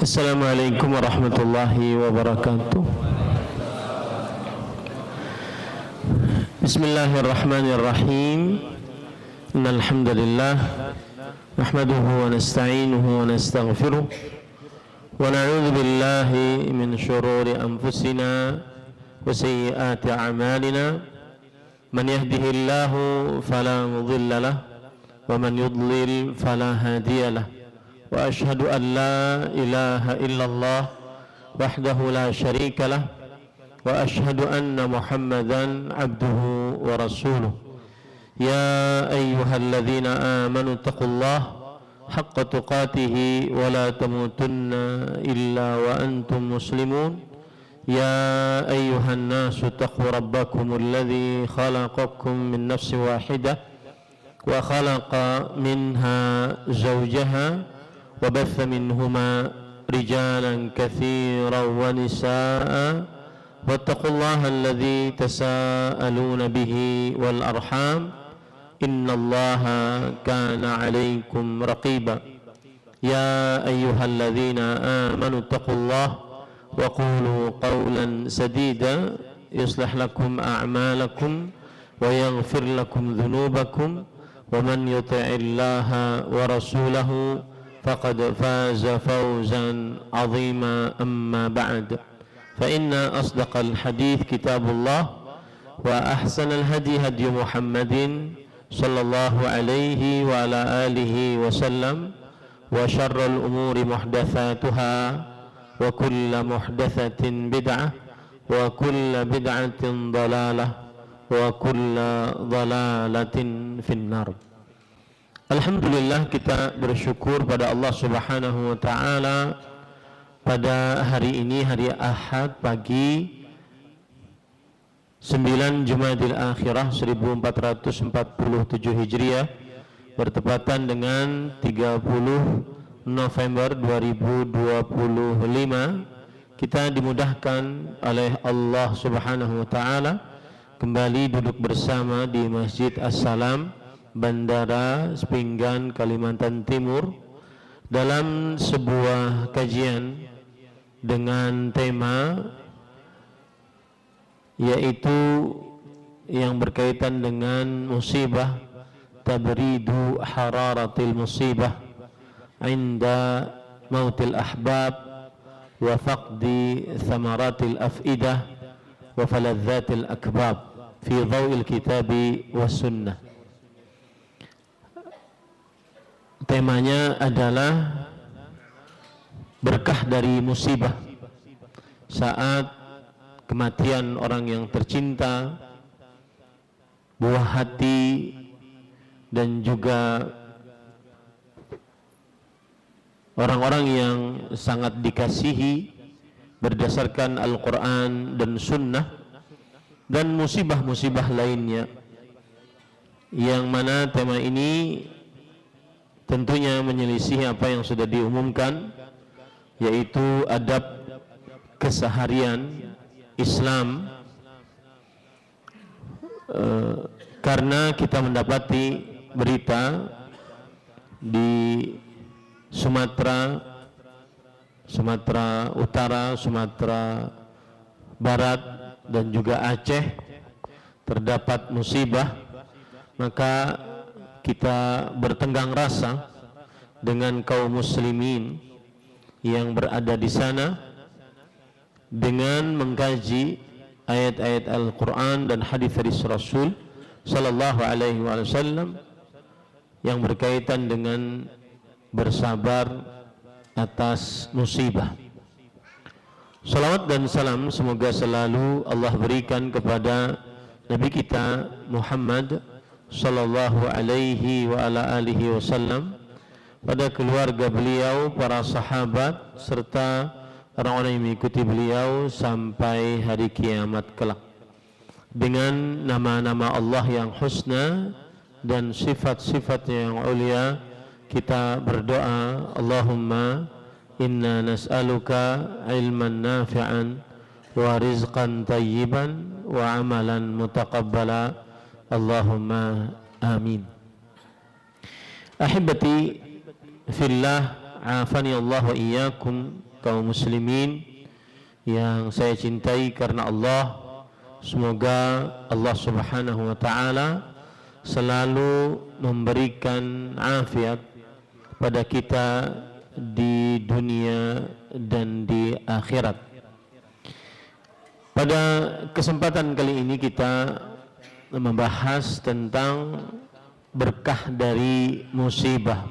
Assalamualaikum warahmatullahi wabarakatuh. Bismillahirrahmanirrahim. Innal hamdalillah nahmaduhu wa nasta'inuhu wa nastaghfiruh wa na'udzu billahi min shururi anfusina wa sayyiati a'malina. Man yahdihillahu fala mudilla lahu wa man yudlil fala hadiya lahu. Wa ashhadu an la ilaha illallah wahdahu la syarika lah wa ashhadu anna Muhammadan abduhu wa rasuluh. Ya ayyuhalladzina amanu taqullaha haqqa tuqatih wa la tamutunna illa wa antum muslimun. Ya ayyuhan nasu taqu rabbakumul ladzi khalaqakum min nafsin wahidah wa khalaqa minha zawjaha وبث منهما رجالا كثيرا ونساء واتقوا الله الذي تساءلون به والأرحام إن الله كان عليكم رقيبا. يا أيها الذين آمنوا اتقوا الله وقولوا قولا سديدا يصلح لكم أعمالكم ويغفر لكم ذنوبكم ومن يطع الله ورسوله فقد فاز فوزا عظيما. أما بعد فإن أصدق الحديث كتاب الله وأحسن الهدي هدي محمد صلى الله عليه وعلى آله وسلم وشر الأمور محدثاتها وكل محدثة بدعة وكل بدعة ضلالة وكل ضلالة في النار. Alhamdulillah, kita bersyukur pada Allah Subhanahu wa taala pada hari ini, hari Ahad pagi 9 Jumadil Akhirah 1447 Hijriah bertepatan dengan 30 November 2025. Kita dimudahkan oleh Allah Subhanahu wa taala kembali duduk bersama di Masjid As-Salam Bandara Sepinggan, Kalimantan Timur dalam sebuah kajian dengan tema yaitu yang berkaitan dengan musibah, tabridu hararatil musibah inda mautil ahbab wa faqdi thamaratil afidah wa faladzatil akbab fi dhawil kitabi was sunnah. Temanya adalah berkah dari musibah saat kematian orang yang tercinta, buah hati, dan juga orang-orang yang sangat dikasihi berdasarkan Al-Quran dan Sunnah, dan musibah-musibah lainnya, yang mana tema ini tentunya menyelisih apa yang sudah diumumkan, yaitu adab keseharian Islam, karena kita mendapati berita di Sumatera Utara, Sumatera Barat, dan juga Aceh terdapat musibah. Maka kita bertenggang rasa dengan kaum muslimin yang berada di sana dengan mengkaji ayat-ayat Al-Quran dan hadis dari Rasul Sallallahu Alaihi Wasallam yang berkaitan dengan bersabar atas musibah. Salawat dan salam semoga selalu Allah berikan kepada Nabi kita Muhammad Sallallahu alaihi wa ala alihi wasallam, pada keluarga beliau, para sahabat, serta orang-orang yang mengikuti beliau sampai hari kiamat kelak. Dengan nama-nama Allah yang husna dan sifat-sifatnya yang ulia, kita berdoa, Allahumma inna nas'aluka ilman nafi'an wa rizqan tayyiban wa amalan mutaqabbala. Allahumma amin. Ahibati fillah, afani Allah wa iyyakum kaum muslimin yang saya cintai karena Allah, semoga Allah Subhanahu wa taala selalu memberikan afiat pada kita di dunia dan di akhirat. Pada kesempatan kali ini kita membahas tentang berkah dari musibah.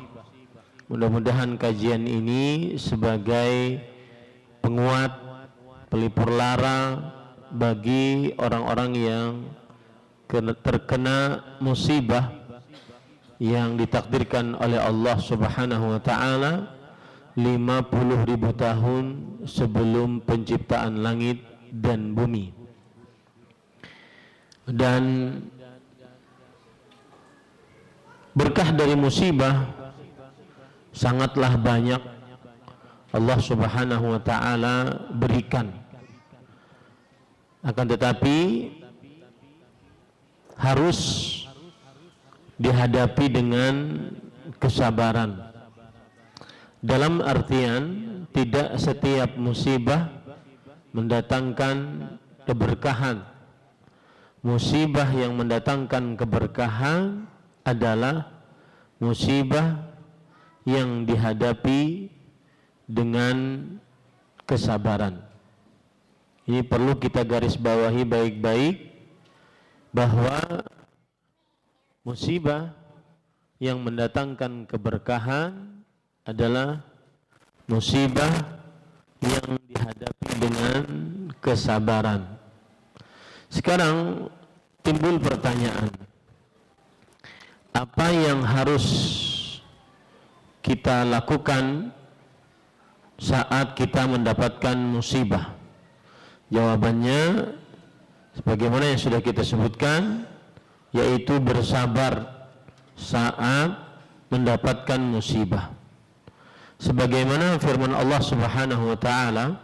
Mudah-mudahan kajian ini sebagai penguat, pelipur lara bagi orang-orang yang terkena musibah yang ditakdirkan oleh Allah Subhanahu wa taala 50.000 tahun sebelum penciptaan langit dan bumi. Dan berkah dari musibah sangatlah banyak Allah Subhanahu wa taala berikan. Akan tetapi harus dihadapi dengan kesabaran. Dalam artian tidak setiap musibah mendatangkan keberkahan. Musibah yang mendatangkan keberkahan adalah musibah yang dihadapi dengan kesabaran. Ini perlu kita garis bawahi baik-baik, bahwa musibah yang mendatangkan keberkahan adalah musibah yang dihadapi dengan kesabaran. Sekarang timbul pertanyaan, apa yang harus kita lakukan saat kita mendapatkan musibah? Jawabannya sebagaimana yang sudah kita sebutkan, yaitu bersabar saat mendapatkan musibah. Sebagaimana firman Allah Subhanahu wa taala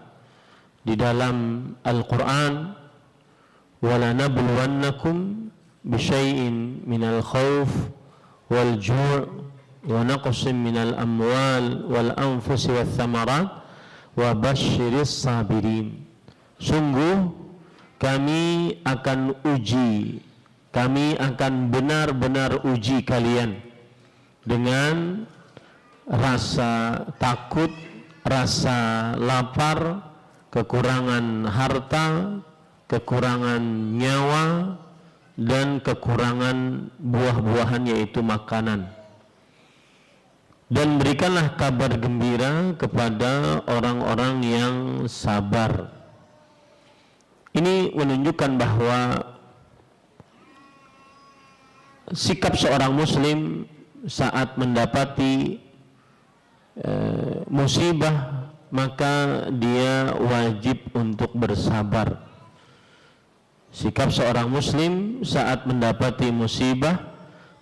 di dalam Al-Qur'an, "Wala nabluwannakum bisyai'in minal khauf wal ju' wa naqsin minal amwal wal anfusi wath thamarat wa basyiris sabirin." Sungguh kami akan uji, kami akan benar-benar uji kalian dengan rasa takut, rasa lapar, kekurangan harta, kekurangan nyawa, dan kekurangan buah-buahan yaitu makanan. Dan berikanlah kabar gembira kepada orang-orang yang sabar. Ini menunjukkan bahwa sikap seorang muslim saat mendapati musibah, maka dia wajib untuk bersabar. Sikap seorang muslim saat mendapati musibah,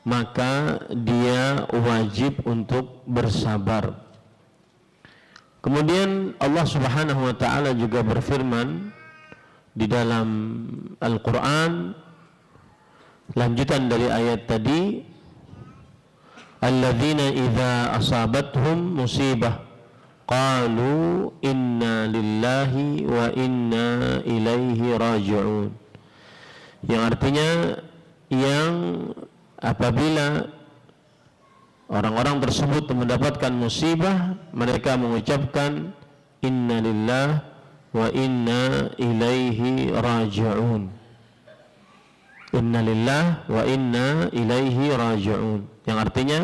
maka dia wajib untuk bersabar. Kemudian Allah Subhanahu wa taala juga berfirman di dalam Al-Qur'an, lanjutan dari ayat tadi, alladzina idza asabathum musibah qalu inna lillahi wa inna ilaihi raji'un. Yang artinya, yang apabila orang-orang tersebut mendapatkan musibah, mereka mengucapkan inna lillahi wa inna ilaihi raji'un. Inna lillahi wa inna ilaihi raji'un. Yang artinya,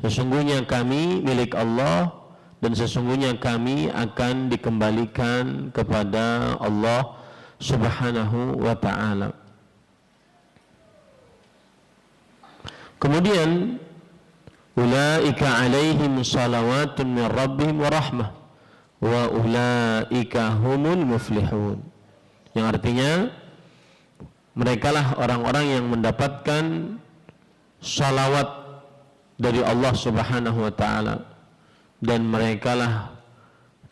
sesungguhnya kami milik Allah dan sesungguhnya kami akan dikembalikan kepada Allah Subhanahu wa ta'ala. Kemudian, ulaika alaihim salawatun min rabbihim wa rahmah wa ulaika humul muflihun. Yang artinya, merekalah orang-orang yang mendapatkan salawat dari Allah Subhanahu wa ta'ala, dan merekalah,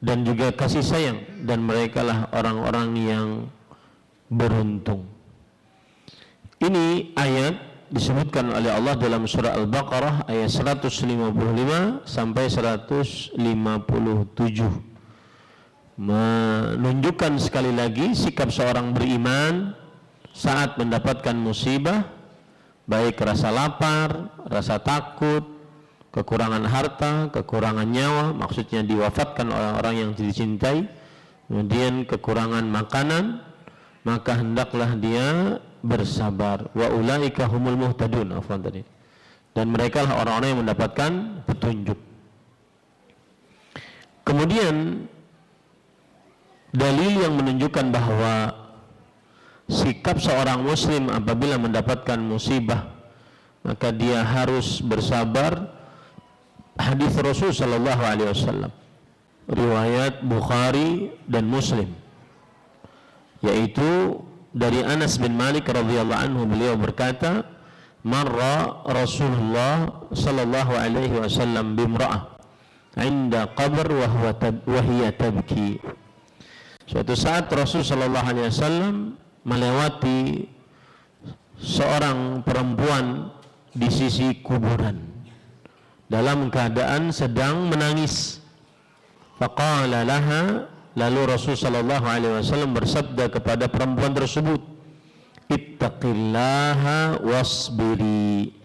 dan juga kasih sayang, dan merekalah orang-orang yang beruntung. Ini ayat disebutkan oleh Allah dalam surah Al-Baqarah ayat 155 sampai 157. menunjukkan sekali lagi sikap seorang beriman saat mendapatkan musibah, baik rasa lapar, rasa takut, kekurangan harta, kekurangan nyawa, maksudnya diwafatkan oleh orang yang dicintai, kemudian kekurangan makanan, maka hendaklah dia bersabar. Wa ulaika humul muhtadun, dan mereka lah orang-orang yang mendapatkan petunjuk. Kemudian dalil yang menunjukkan bahwa sikap seorang muslim apabila mendapatkan musibah maka dia harus bersabar, hadis Rasul sallallahu alaihi wasallam riwayat Bukhari dan Muslim, yaitu dari Anas bin Malik radhiyallahu anhu, beliau berkata, marra Rasulullah sallallahu alaihi wasallam bimra'ah 'inda qabr wa hiya tabki. Suatu saat Rasul sallallahu alaihi wasallam melewati seorang perempuan di sisi kuburan dalam keadaan sedang menangis. Faqala laha, lalu Rasul sallallahu alaihi wasallam bersabda kepada perempuan tersebut, ittaqillaha wasbiri,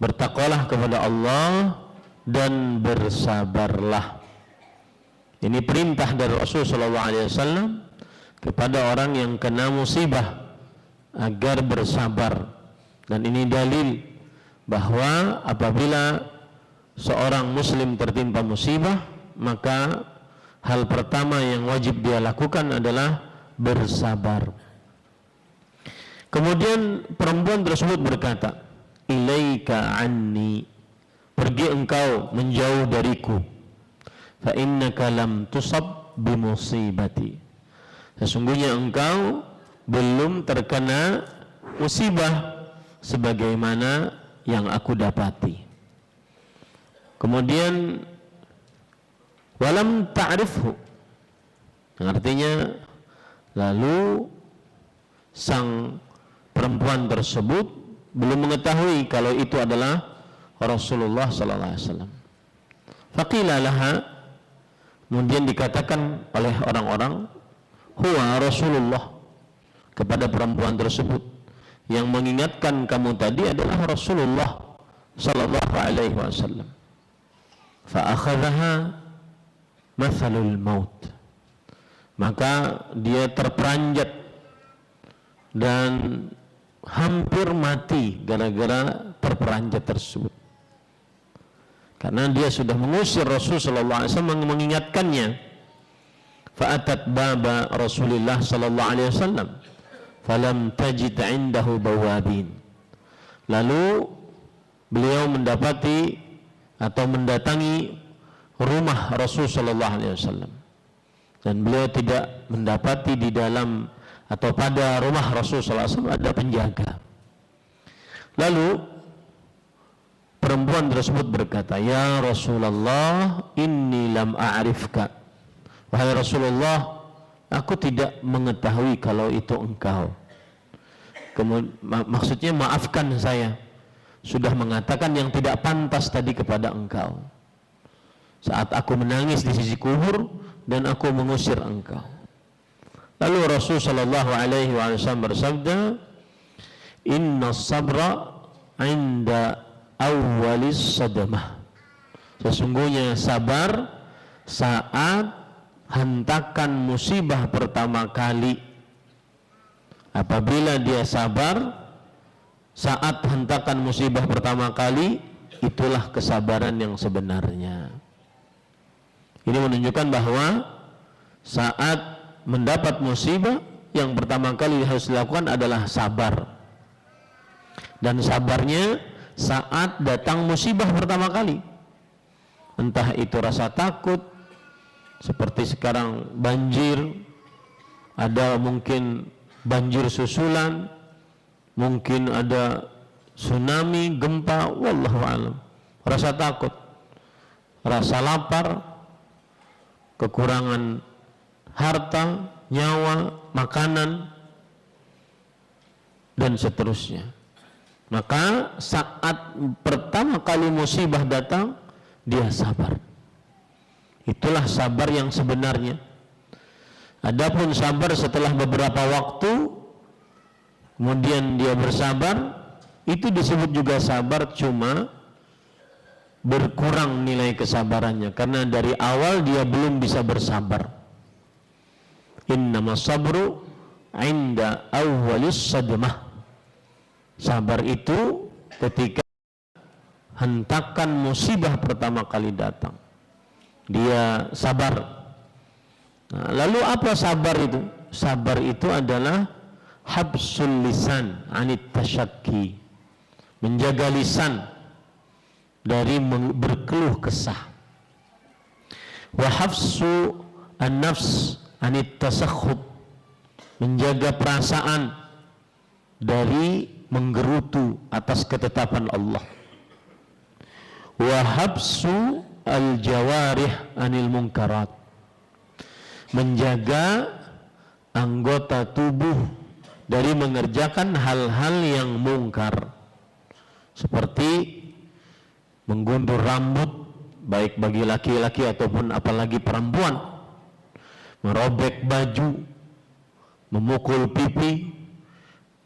bertakwalah kepada Allah dan bersabarlah. Ini perintah dari Rasul sallallahu alaihi wasallam kepada orang yang kena musibah agar bersabar. Dan ini dalil bahwa apabila seorang muslim tertimpa musibah, maka hal pertama yang wajib dia lakukan adalah bersabar. Kemudian perempuan tersebut berkata, ilaika anni, pergi engkau menjauh dariku, fa innaka lam tusab bimusibati, sesungguhnya engkau belum terkena musibah sebagaimana yang aku dapati. Kemudian walam ta'rifhu, artinya lalu sang perempuan tersebut belum mengetahui kalau itu adalah Rasulullah sallallahu alaihi wasallam. Faqila laha, kemudian dikatakan oleh orang-orang, huwa Rasulullah, kepada perempuan tersebut, yang mengingatkan kamu tadi adalah Rasulullah sallallahu alaihi wasallam. Fa akhadhaha mathalul maut, maka dia terperanjat dan hampir mati gara-gara terperanjat tersebut, karena dia sudah mengusir Rasul sallallahu alaihi wasallam, mengingatkannya. Fa'atat baba Rasulullah sallallahu alaihi wasallam falam tajid indahu bawabin, lalu beliau mendapati atau mendatangi rumah Rasul sallallahu alaihi wasallam, dan beliau tidak mendapati di dalam atau pada rumah Rasul sallallahu alaihi wasallam ada penjaga. Lalu perempuan tersebut berkata, ya Rasulullah, inni lam a'rifka, wahai Rasulullah, aku tidak mengetahui kalau itu engkau. Maksudnya maafkan saya, sudah mengatakan yang tidak pantas tadi kepada engkau saat aku menangis di sisi kubur dan aku mengusir engkau. Lalu Rasul sallallahu alaihi wasallam bersabda, inna sabra inda awwalis sadamah, sesungguhnya sabar saat hentakan musibah pertama kali. Apabila dia sabar saat hentakan musibah pertama kali, itulah kesabaran yang sebenarnya. Ini menunjukkan bahwa saat mendapat musibah, yang pertama kali harus dilakukan adalah sabar. Dan sabarnya saat datang musibah pertama kali, entah itu rasa takut, seperti sekarang banjir, ada mungkin banjir susulan, mungkin ada tsunami, gempa, wallahu a'lam. Rasa takut, rasa lapar, kekurangan harta, nyawa, makanan, dan seterusnya. Maka saat pertama kali musibah datang, dia sabar. Itulah sabar yang sebenarnya. Adapun sabar setelah beberapa waktu kemudian dia bersabar, itu disebut juga sabar, cuma berkurang nilai kesabarannya karena dari awal dia belum bisa bersabar. Innamas sabru 'inda awwalis sadmah. Sabar itu ketika hentakan musibah pertama kali datang, dia sabar. Nah, lalu apa sabar itu? Sabar itu adalah habsul lisan 'anit tasyakki, menjaga lisan dari berkeluh kesah. Wa hafsu an-nafs 'anit tasakhut, menjaga perasaan dari menggerutu atas ketetapan Allah. Wa habsu al-jawarih 'anil munkarat, menjaga anggota tubuh dari mengerjakan hal-hal yang mungkar, seperti menggundur rambut baik bagi laki-laki ataupun apalagi perempuan, merobek baju, memukul pipi,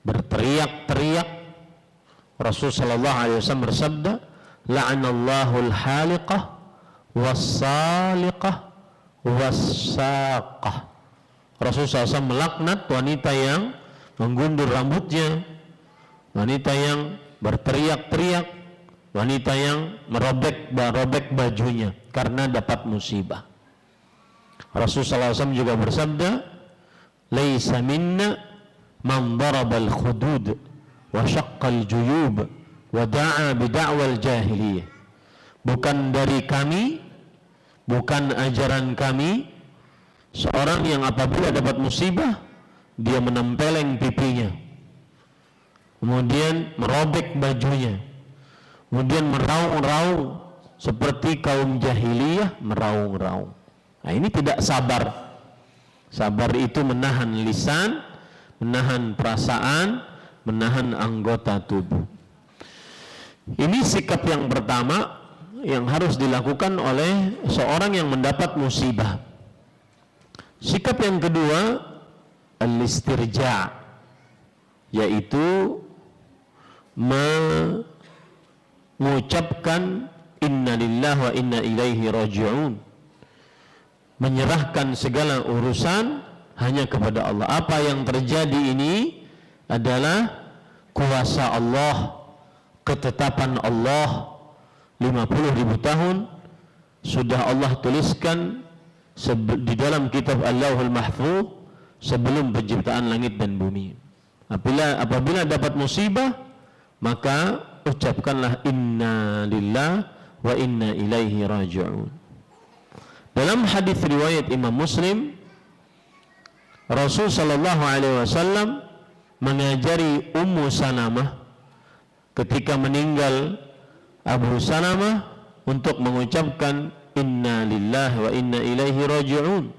berteriak-teriak. Rasulullah sallallahu alaihi wasallam bersabda, la'anallahu al-haliqah was-saliqah was-saqah. Rasulullah SAW melaknat wanita yang menggundur rambutnya, wanita yang berteriak-teriak, wanita yang merobek bajunya karena dapat musibah. Rasulullah SAW juga bersabda, laisa minna man darabal khudud wa syaqqal juyub wa da'a bida'wal jahiliyah. Bukan dari kami, bukan ajaran kami, seorang yang apabila dapat musibah dia menempeleng pipinya, kemudian merobek bajunya, kemudian meraung-raung seperti kaum jahiliyah meraung-raung. Nah, ini tidak sabar. Sabar itu menahan lisan, menahan perasaan, menahan anggota tubuh. Ini sikap yang pertama yang harus dilakukan oleh seorang yang mendapat musibah. Sikap yang kedua, al-istirja', yaitu mengucapkan inna lillahi wa inna ilaihi raji'un, menyerahkan segala urusan hanya kepada Allah. Apa yang terjadi ini adalah kuasa Allah, ketetapan Allah. 50.000 tahun sudah Allah tuliskan di dalam kitab Allahul Mahfuz sebelum penciptaan langit dan bumi. Apabila dapat musibah, maka ucapkanlah inna lillahi wa inna ilaihi raji'un. Dalam hadis riwayat Imam Muslim, Rasul sallallahu alaihi wasallam mengajari Ummu Salamah ketika meninggal Abu Salamah untuk mengucapkan inna lillahi wa inna ilaihi raji'un.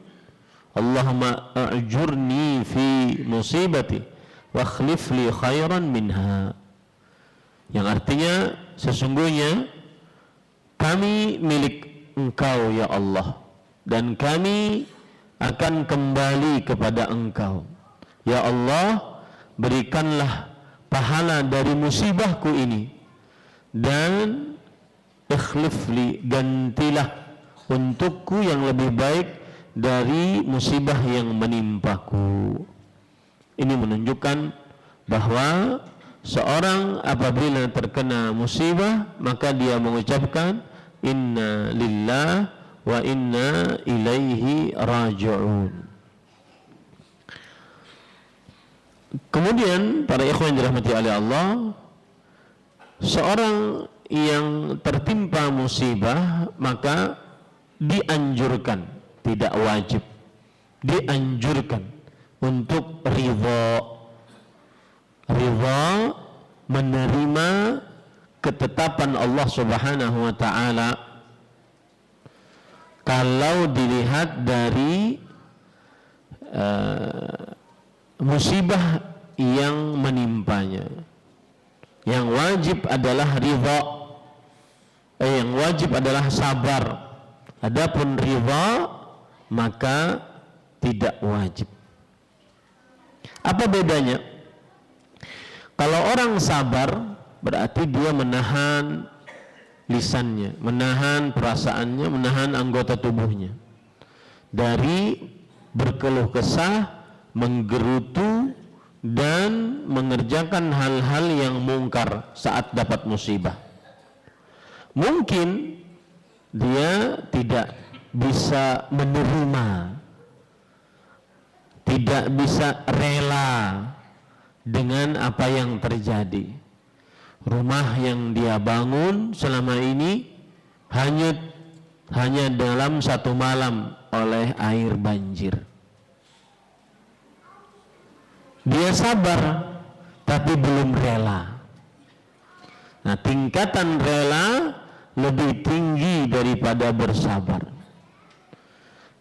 Allahumma a'jurni fi musibati wa akhlif li khairan minha. Yang artinya sesungguhnya kami milik Engkau ya Allah, dan kami akan kembali kepada Engkau. Ya Allah, berikanlah pahala dari musibahku ini, dan ikhlifli, gantilah untukku yang lebih baik dari musibah yang menimpaku. Ini menunjukkan bahwa seorang apabila terkena musibah, maka dia mengucapkan inna lillahi wa inna ilaihi raji'un. Kemudian para ikhwan dirahmati oleh Allah, seorang yang tertimpa musibah maka dianjurkan, tidak wajib, dianjurkan untuk ridha menerima ketetapan Allah Subhanahu wa ta'ala kalau dilihat dari musibah yang menimpanya. Yang wajib adalah ridha, yang wajib adalah sabar. Adapun ridha maka tidak wajib. Apa bedanya? Kalau orang sabar berarti dia menahan lisannya, menahan perasaannya, menahan anggota tubuhnya dari berkeluh kesah, menggerutu dan mengerjakan hal-hal yang mungkar saat dapat musibah. Mungkin dia tidak bisa menerima, tidak bisa rela dengan apa yang terjadi. Rumah yang dia bangun selama ini hanyut hanya dalam satu malam oleh air banjir. Dia sabar tapi belum rela. Nah, tingkatan rela lebih tinggi daripada bersabar.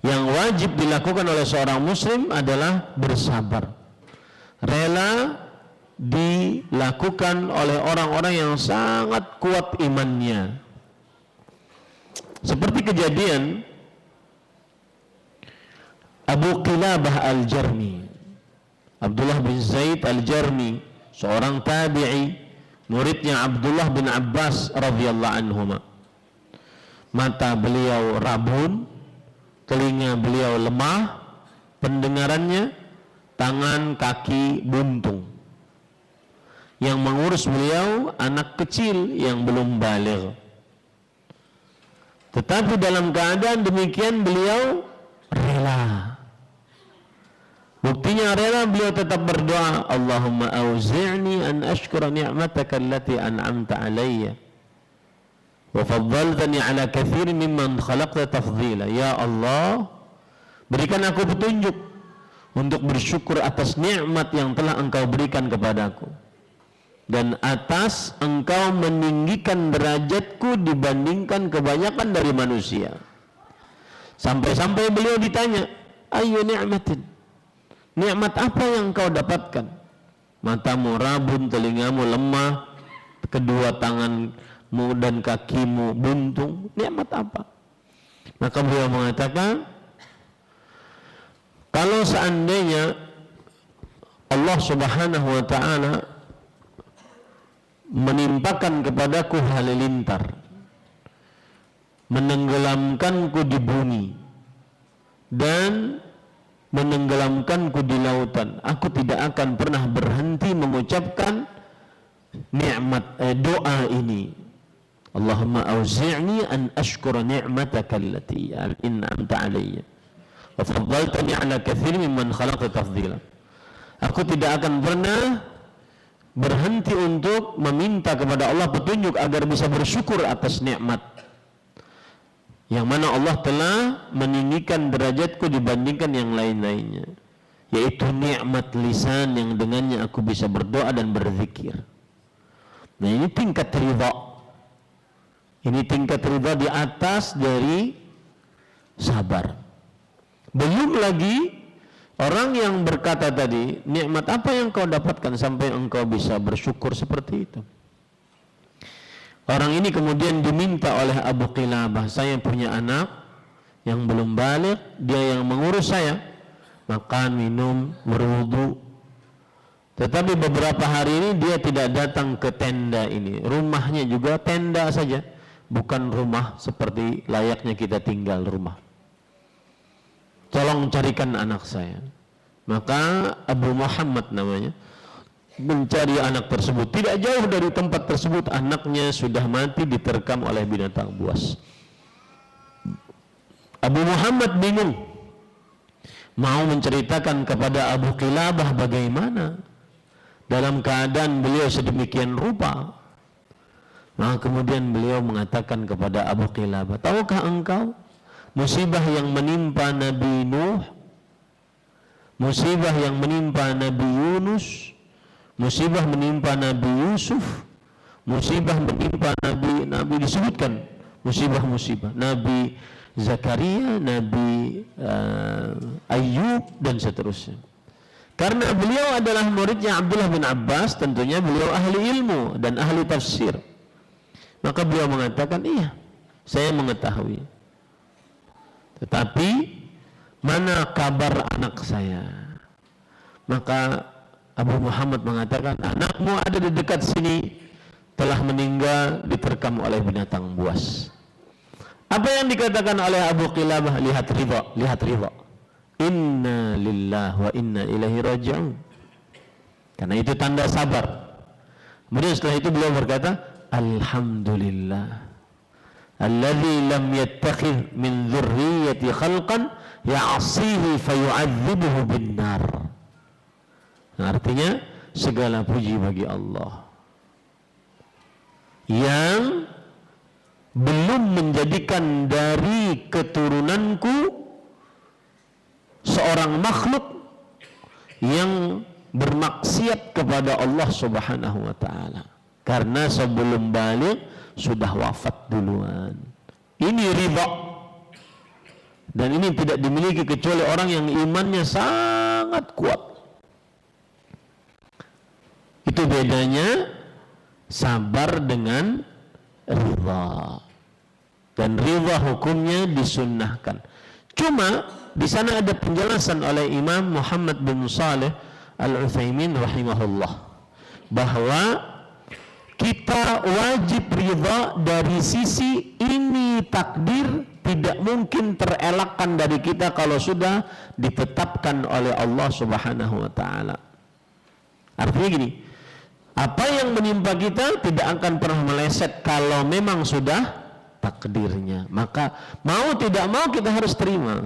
Yang wajib dilakukan oleh seorang muslim adalah bersabar. Rela dilakukan oleh orang-orang yang sangat kuat imannya. Seperti kejadian Abu Qilabah Al-Jarmi, Abdullah bin Zaid Al-Jarmi, seorang tabi'i, muridnya Abdullah bin Abbas radhiyallahu anhuma. Mata beliau rabun, telinga beliau lemah, pendengarannya, tangan kaki buntung. Yang mengurus beliau anak kecil yang belum baligh. Tetapi dalam keadaan demikian beliau rela. Buktinya rela, beliau tetap berdoa, Allahumma auzi'ni an ashkura ni'mataka allati an'amta alayya wa faddaltani ala katsirin mimman khalaqta tafdhila. Ya Allah, berikan aku petunjuk untuk bersyukur atas nikmat yang telah Engkau berikan kepadaku, dan atas Engkau meninggikan derajatku dibandingkan kebanyakan dari manusia. Sampai-sampai beliau ditanya, ayyu ni'matin, nikmat apa yang Engkau dapatkan? Matamu rabun, telingamu lemah, kedua tanganmu dan kakimu buntung, nikmat apa? Maka beliau mengatakan, kalau seandainya Allah Subhanahu wa ta'ala menimpakan kepadaku halilintar, menenggelamkanku di bumi dan menenggelamkanku di lautan, aku tidak akan pernah berhenti mengucapkan nikmat doa ini. Allahumma auzi'ni an ashkura ni'mataka allati an'amta alayya wa faddaltani ala katsirin mimman khalaqta tafdhila. Aku tidak akan pernah berhenti untuk meminta kepada Allah petunjuk agar bisa bersyukur atas nikmat yang mana Allah telah meninggikan derajatku dibandingkan yang lain-lainnya, yaitu nikmat lisan yang dengannya aku bisa berdoa dan berzikir. Nah, ini tingkat ridha. Ini tingkat ridha di atas dari sabar. Belum lagi orang yang berkata tadi, nikmat apa yang kau dapatkan sampai engkau bisa bersyukur seperti itu? Orang ini kemudian diminta oleh Abu Qilabah, saya punya anak yang belum baligh, dia yang mengurus saya, makan, minum, berwudu. Tetapi beberapa hari ini dia tidak datang ke tenda ini. Rumahnya juga tenda saja, bukan rumah seperti layaknya kita tinggal rumah. Tolong carikan anak saya. Maka Abu Muhammad namanya mencari anak tersebut. Tidak jauh dari tempat tersebut anaknya sudah mati diterkam oleh binatang buas. Abu Muhammad bingung, mau menceritakan kepada Abu Qilabah bagaimana dalam keadaan beliau sedemikian rupa. Maka kemudian beliau mengatakan kepada Abu Qilabah, tahukah engkau musibah yang menimpa Nabi Nuh, musibah yang menimpa Nabi Yunus, musibah menimpa Nabi Yusuf, musibah menimpa Nabi disebutkan musibah-musibah, Nabi Zakaria, Nabi Ayyub dan seterusnya. Karena beliau adalah muridnya Abdullah bin Abbas, tentunya beliau ahli ilmu dan ahli tafsir. Maka beliau mengatakan, iya, saya mengetahui. Tetapi mana kabar anak saya? Maka Abu Muhammad mengatakan, anakmu ada di dekat sini, telah meninggal diterkam oleh binatang buas. Apa yang dikatakan oleh Abu Qilabah? Lihat ridha. Inna lillahi wa inna ilaihi raji'un. Karena itu tanda sabar. Kemudian setelah itu beliau berkata, alhamdulillah alladzi lam yattakhidh min dzurriyyati khalqan ya'sihi fayu'adzibuhu bin nar. Artinya segala puji bagi Allah yang belum menjadikan dari keturunanku seorang makhluk yang bermaksiat kepada Allah Subhanahu wa ta'ala, karena sebelum balik sudah wafat duluan. Ini ridha, dan ini tidak dimiliki kecuali orang yang imannya sangat kuat. Itu bedanya sabar dengan ridha. Dan ridha hukumnya disunnahkan. Cuma di sana ada penjelasan oleh Imam Muhammad bin Shalih Al-Utsaimin rahimahullah, bahwa kita wajib ridha dari sisi ini takdir tidak mungkin terelakkan dari kita kalau sudah ditetapkan oleh Allah Subhanahu wa ta'ala. Artinya gini, apa yang menimpa kita tidak akan pernah meleset kalau memang sudah takdirnya. Maka mau tidak mau kita harus terima.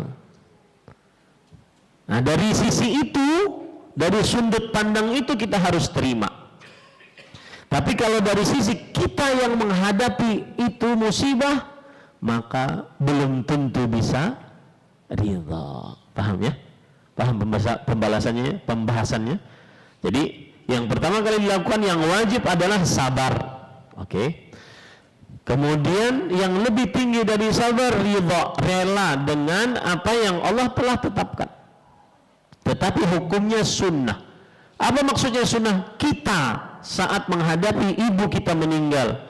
Nah, dari sisi itu, dari sudut pandang itu kita harus terima. Tapi kalau dari sisi kita yang menghadapi itu musibah, maka belum tentu bisa ridha. Paham ya? Paham pembahasannya? Jadi yang pertama kali dilakukan yang wajib adalah sabar. Oke. Kemudian yang lebih tinggi dari sabar, ridha, rela dengan apa yang Allah telah tetapkan. Tetapi hukumnya sunnah. Apa maksudnya sunnah? Kita saat menghadapi ibu kita meninggal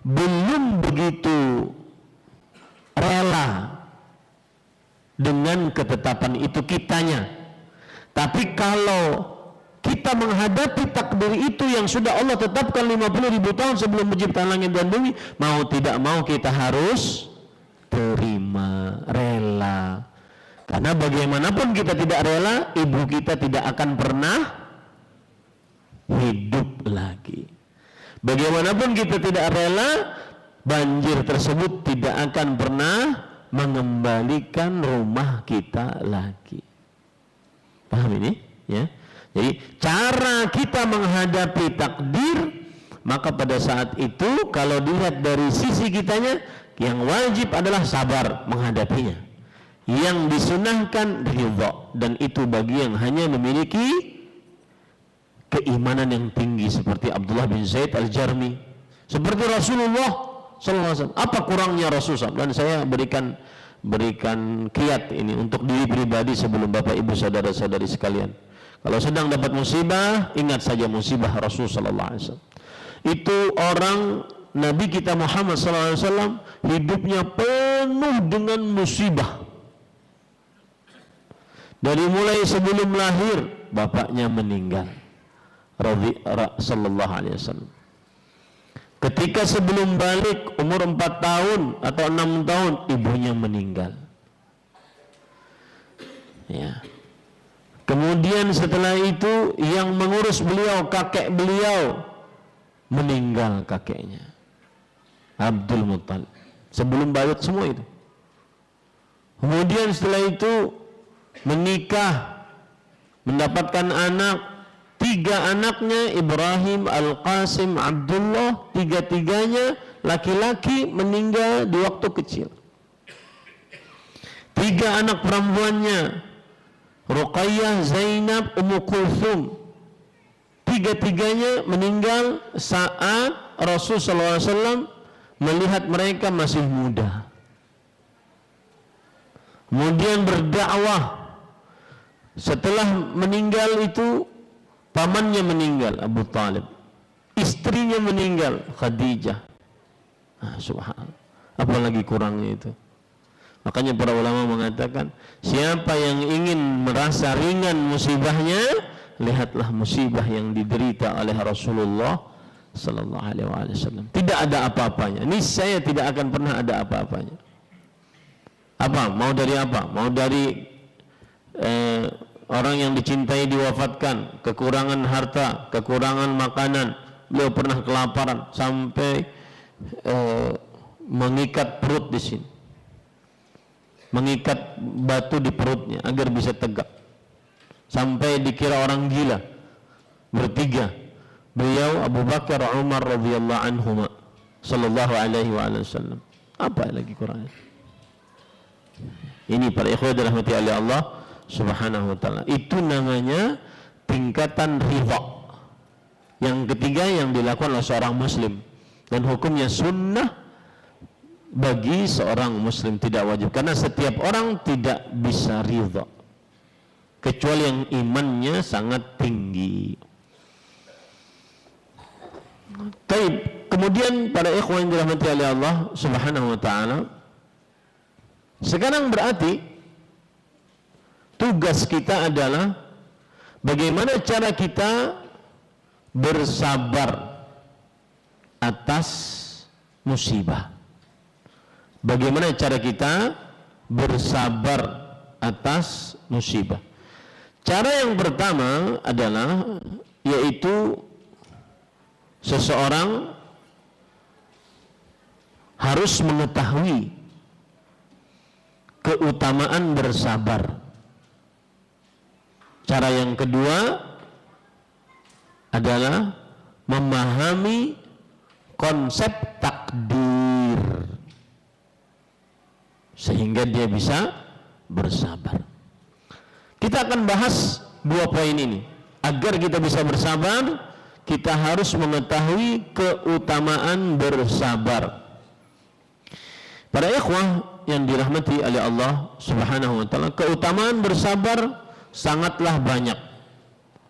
belum begitu rela dengan ketetapan itu kitanya. Tapi kalau kita menghadapi takdir itu yang sudah Allah tetapkan 50.000 tahun sebelum menciptakan langit dan bumi, mau tidak mau kita harus terima, rela. Karena bagaimanapun kita tidak rela, ibu kita tidak akan pernah hidup lagi. Bagaimanapun kita tidak rela, banjir tersebut tidak akan pernah mengembalikan rumah kita lagi. Paham ini? Ya. Jadi cara kita menghadapi takdir, maka pada saat itu kalau dilihat dari sisi kitanya, yang wajib adalah sabar menghadapinya. Yang disunahkan ridha, dan itu bagi yang hanya memiliki keimanan yang tinggi seperti Abdullah bin Zaid Al-Jarmi, seperti Rasulullah SAW. Apa kurangnya Rasulullah? Dan saya berikan kiat ini untuk diri pribadi sebelum Bapak Ibu saudara-saudari sekalian. Kalau sedang dapat musibah, ingat saja musibah Rasulullah SAW. Itu orang Nabi kita Muhammad SAW hidupnya penuh dengan musibah. Dari mulai sebelum lahir, bapaknya meninggal, sallallahu alaihi wasallam. Ketika sebelum balik umur 4 tahun atau 6 tahun, ibunya meninggal. Ya. Kemudian setelah itu yang mengurus beliau, kakek beliau, meninggal kakeknya, Abdul Muttalib. Sebelum balik semua itu. Kemudian setelah itu menikah, mendapatkan anak, 3 anaknya Ibrahim, Al-Qasim, Abdullah, 3-tiganya laki-laki meninggal di waktu kecil. 3 anak perempuannya Ruqayyah, Zainab, Ummu Kulthum, 3-tiganya meninggal saat Rasulullah SAW melihat mereka masih muda. Kemudian berdakwah. Setelah meninggal itu, pamannya meninggal, Abu Talib. Istrinya meninggal, Khadijah. Subhanallah. Apalagi kurangnya itu. Makanya para ulama mengatakan, siapa yang ingin merasa ringan musibahnya, lihatlah musibah yang diderita oleh Rasulullah sallallahu alaihi wasallam. Tidak ada apa-apanya. Niscaya tidak akan pernah ada apa-apanya. Apa? Mau dari apa? Mau dari orang yang dicintai diwafatkan, kekurangan harta, kekurangan makanan, beliau pernah kelaparan sampai mengikat perut di sini, mengikat batu di perutnya agar bisa tegak, sampai dikira orang gila bertiga, beliau Abu Bakar, Umar radhiyallahu anhuma sallallahu alaihi wasallam. Apa lagi kurangnya? Ini para ikhwah dirahmati oleh Allah subhanahu wa ta'ala. Itu namanya tingkatan ridha. Yang ketiga yang dilakukan oleh seorang muslim, dan hukumnya sunnah bagi seorang muslim, tidak wajib, karena setiap orang tidak bisa ridha kecuali yang imannya sangat tinggi. Baik, kemudian para ikhwan yang dirahmati oleh Allah subhanahu wa ta'ala, sekarang berarti tugas kita adalah bagaimana cara kita bersabar atas musibah. Bagaimana cara kita bersabar atas musibah? Cara yang pertama adalah yaitu seseorang harus mengetahui keutamaan bersabar. Cara yang kedua adalah memahami konsep takdir sehingga dia bisa bersabar. Kita akan bahas dua poin ini. Agar kita bisa bersabar, kita harus mengetahui keutamaan bersabar. Para ikhwah yang dirahmati oleh Allah subhanahu wa ta'ala, keutamaan bersabar sangatlah banyak,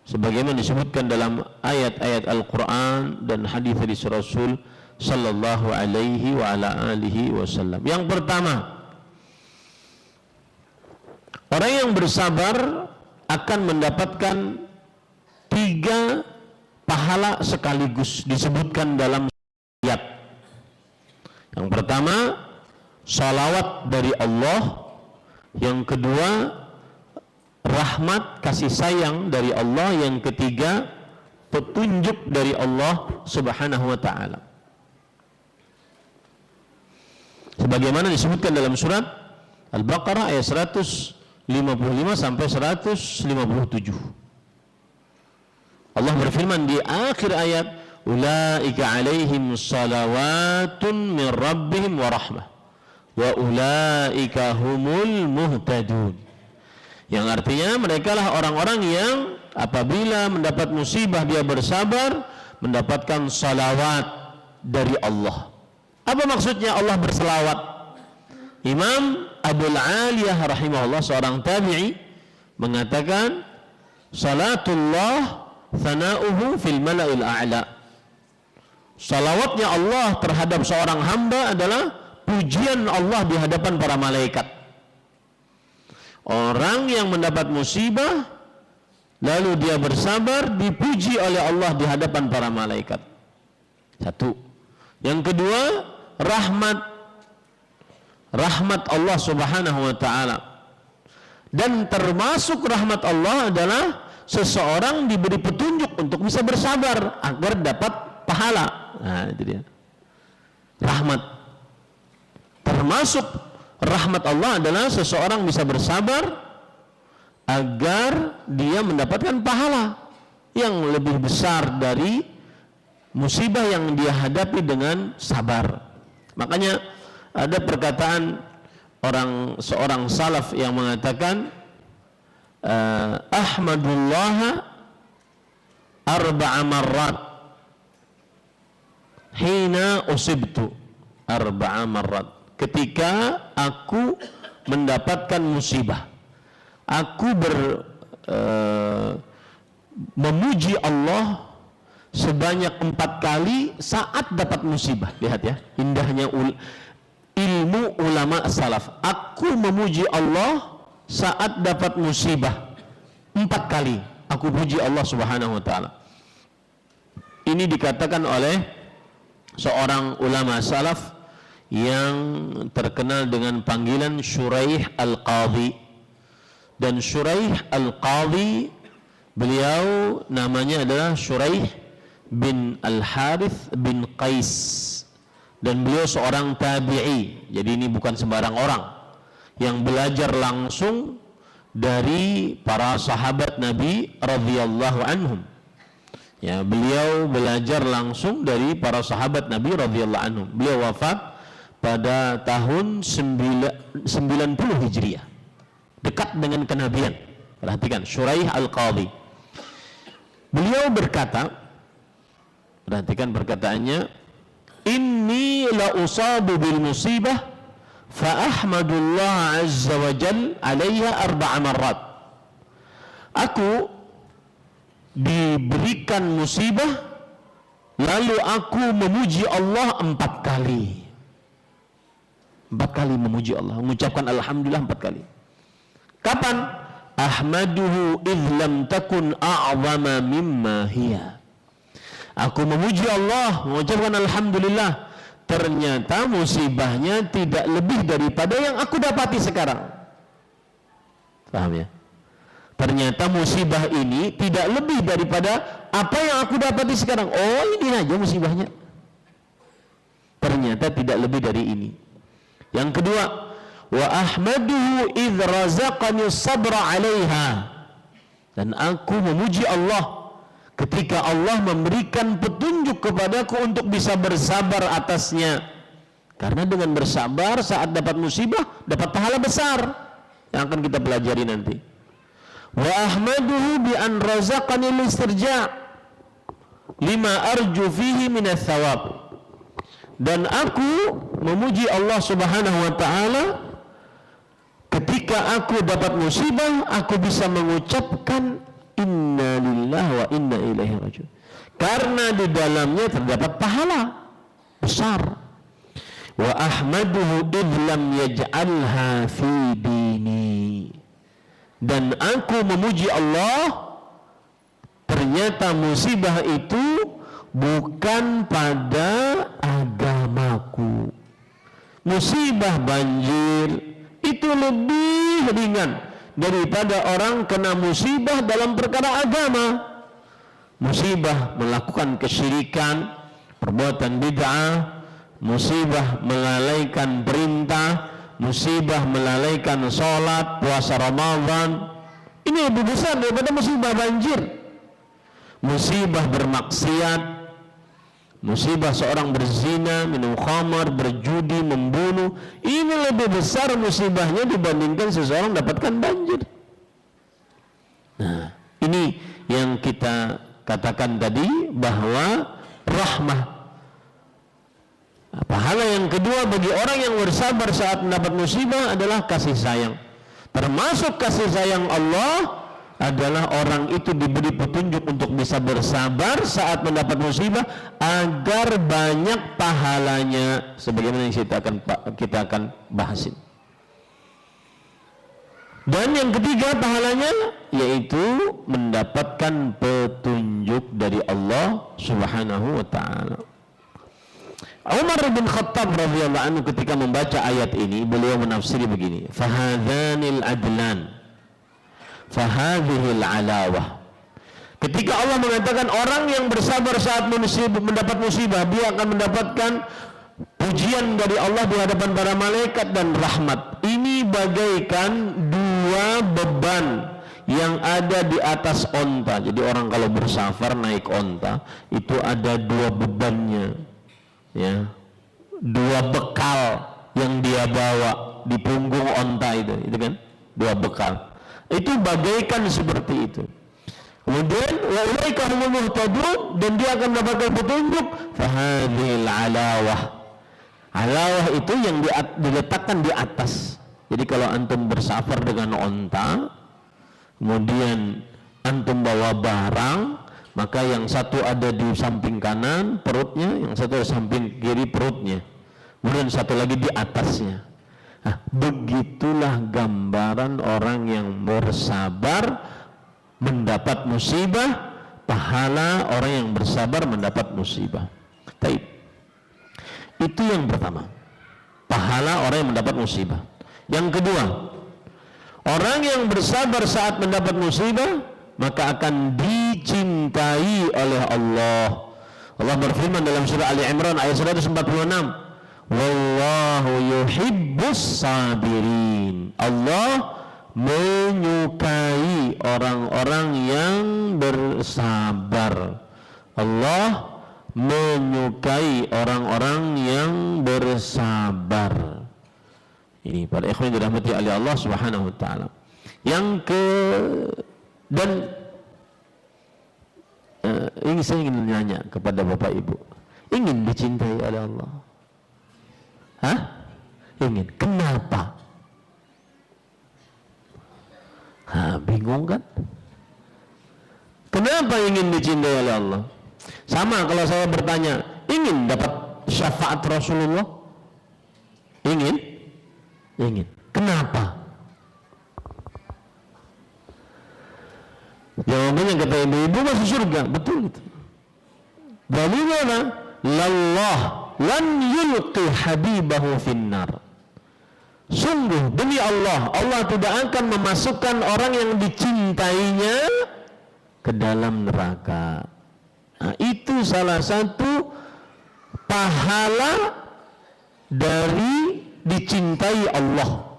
sebagaimana disebutkan dalam ayat-ayat Al-Quran dan hadis Rasul sallallahu alaihi wa ala alihi wasallam. Yang pertama, orang yang bersabar akan mendapatkan 3 pahala sekaligus disebutkan dalam ayat. Yang pertama, salawat dari Allah. Yang kedua, rahmat kasih sayang dari Allah. Yang ketiga, petunjuk dari Allah subhanahu wa ta'ala, sebagaimana disebutkan dalam surat Al-Baqarah ayat 155 sampai 157. Allah berfirman di akhir ayat, ulaika alaihim salawatun min rabbihim wa rahmah wa ulaika humul muhtadun. Yang artinya mereka lah orang-orang yang apabila mendapat musibah dia bersabar, mendapatkan salawat dari Allah. Apa maksudnya Allah berselawat? Imam Abul Aliyah rahimahullah, seorang tabi'i, mengatakan salatullah thana'uhu fil mala'il a'la. Salawatnya Allah terhadap seorang hamba adalah pujian Allah di hadapan para malaikat. Orang yang mendapat musibah lalu dia bersabar, dipuji oleh Allah di hadapan para malaikat. Satu. Yang kedua, rahmat Allah subhanahu wa ta'ala. Dan termasuk rahmat Allah adalah seseorang diberi petunjuk untuk bisa bersabar agar dapat pahala. Nah, itu dia. Rahmat. Termasuk rahmat Allah adalah seseorang bisa bersabar agar dia mendapatkan pahala yang lebih besar dari musibah yang dia hadapi dengan sabar. Makanya ada perkataan seorang salaf yang mengatakan ahmadullah arba'a marrat hina usibtu arba'a marrat. Ketika aku mendapatkan musibah, aku memuji Allah sebanyak 4 kali saat dapat musibah. Lihat ya, indahnya ilmu ulama salaf. Aku memuji Allah saat dapat musibah 4 kali. Aku puji Allah Subhanahu wa taala. Ini dikatakan oleh seorang ulama salaf yang terkenal dengan panggilan Syuraih Al-Qadhi. Dan Syuraih Al-Qadhi, beliau namanya adalah Syuraih bin Al-Harith bin Qais, dan beliau seorang tabi'i. Jadi ini bukan sembarang orang yang belajar langsung dari para sahabat Nabi radhiyallahu anhum. Ya, beliau belajar langsung dari para sahabat Nabi radhiyallahu anhum. Beliau wafat pada tahun 90 Hijriah, dekat dengan kenabian. Perhatikan, Syuraih Al-Qadhi. Beliau berkata, perhatikan perkataannya, inni la usabu bil musibah fa ahmadullah azza wa jal alaiha 4 marrat. Aku diberikan musibah lalu aku memuji Allah 4 kali. 4 kali memuji Allah, mengucapkan alhamdulillah 4 kali. Kapan? Ahmaduhu idh lam takun a'zama mimma hiya. Aku memuji Allah, mengucapkan alhamdulillah, ternyata musibahnya tidak lebih daripada yang aku dapati sekarang. Paham ya? Ternyata musibah ini tidak lebih daripada apa yang aku dapati sekarang. Oh, ini aja musibahnya. Ternyata tidak lebih dari ini. Yang kedua, wa ahmaduhu idh razaqani sabra 'alaiha. Dan aku memuji Allah ketika Allah memberikan petunjuk kepadaku untuk bisa bersabar atasnya. Karena dengan bersabar saat dapat musibah, dapat pahala besar yang akan kita pelajari nanti. Wa ahmaduhu bi an razaqani listirja lima arju fihi minats thawab. Dan aku memuji Allah Subhanahu wa taala ketika aku dapat musibah, aku bisa mengucapkan inna lillahi wa inna ilaihi raji'un, karena di dalamnya terdapat pahala besar. Wa ahmaduhu idh lam yaj'alha fi dini. Dan aku memuji Allah ternyata musibah itu bukan pada agamaku. Musibah banjir itu lebih ringan daripada orang kena musibah dalam perkara agama. Musibah melakukan kesyirikan, perbuatan bid'ah, musibah melalaikan perintah, musibah melalaikan sholat, puasa Ramadan, ini lebih besar daripada musibah banjir. Musibah bermaksiat, musibah seorang berzina, minum khamar, berjudi, membunuh, ini lebih besar musibahnya dibandingkan seseorang dapatkan banjir. Nah, ini yang kita katakan tadi bahwa rahmah. Pahala yang kedua bagi orang yang bersabar saat mendapat musibah adalah kasih sayang. Termasuk kasih sayang Allah adalah orang itu diberi petunjuk untuk bisa bersabar saat mendapat musibah agar banyak pahalanya, sebagaimana yang kita akan bahas ini. Dan yang ketiga pahalanya yaitu mendapatkan petunjuk dari Allah Subhanahu wa taala. Umar bin Khattab radhiyallahu anhu ketika membaca ayat ini, beliau menafsiri begini, fahadzanil adlan fahadhihil alawah. Ketika Allah mengatakan orang yang bersabar saat mendapat musibah, dia akan mendapatkan pujian dari Allah di hadapan para malaikat dan rahmat. Ini bagaikan 2 beban yang ada di atas onta. Jadi orang kalau bersafar naik onta itu ada 2 bebannya, ya, 2 bekal yang dia bawa di punggung onta itu kan, 2 bekal. Itu bagaikan seperti itu. Kemudian wa ulaika humul muhtadun, dan dia akan mendapatkan petunjuk. Fahadhil alawah. Alawah itu yang diletakkan di atas. Jadi kalau antum bersafar dengan onta, kemudian antum bawa barang, maka yang satu ada di samping kanan perutnya, yang satu di samping kiri perutnya. kemudian satu lagi di atasnya. Nah, begitulah gambaran orang yang bersabar mendapat musibah, pahala orang yang bersabar mendapat musibah. Baik. Itu yang pertama, pahala orang yang mendapat musibah. Yang kedua, orang yang bersabar saat mendapat musibah maka akan dicintai oleh Allah. Allah berfirman dalam surah Ali Imran ayat 146, wallahu yuhibbus sabirin. Allah menyukai orang-orang yang bersabar. Allah menyukai orang-orang yang bersabar. Ini para ikhwan yang dirahmati oleh Allah Subhanahu wa taala. Ini saya ingin nanya kepada Bapak Ibu, ingin dicintai oleh Allah? Hah? Ingin. Kenapa? Bingung kan? Kenapa ingin dicintai oleh Allah? Sama kalau saya bertanya, ingin dapat syafaat Rasulullah? Ingin? Ingin. Kenapa? Jawabannya kata ibu-ibu masuk surga. Betul itu. Dalilnya apa? Lallah lan yulqi habibahu finnar. Sungguh demi Allah, Allah tidak akan memasukkan orang yang dicintainya ke dalam neraka. Nah, itu salah satu pahala dari dicintai Allah.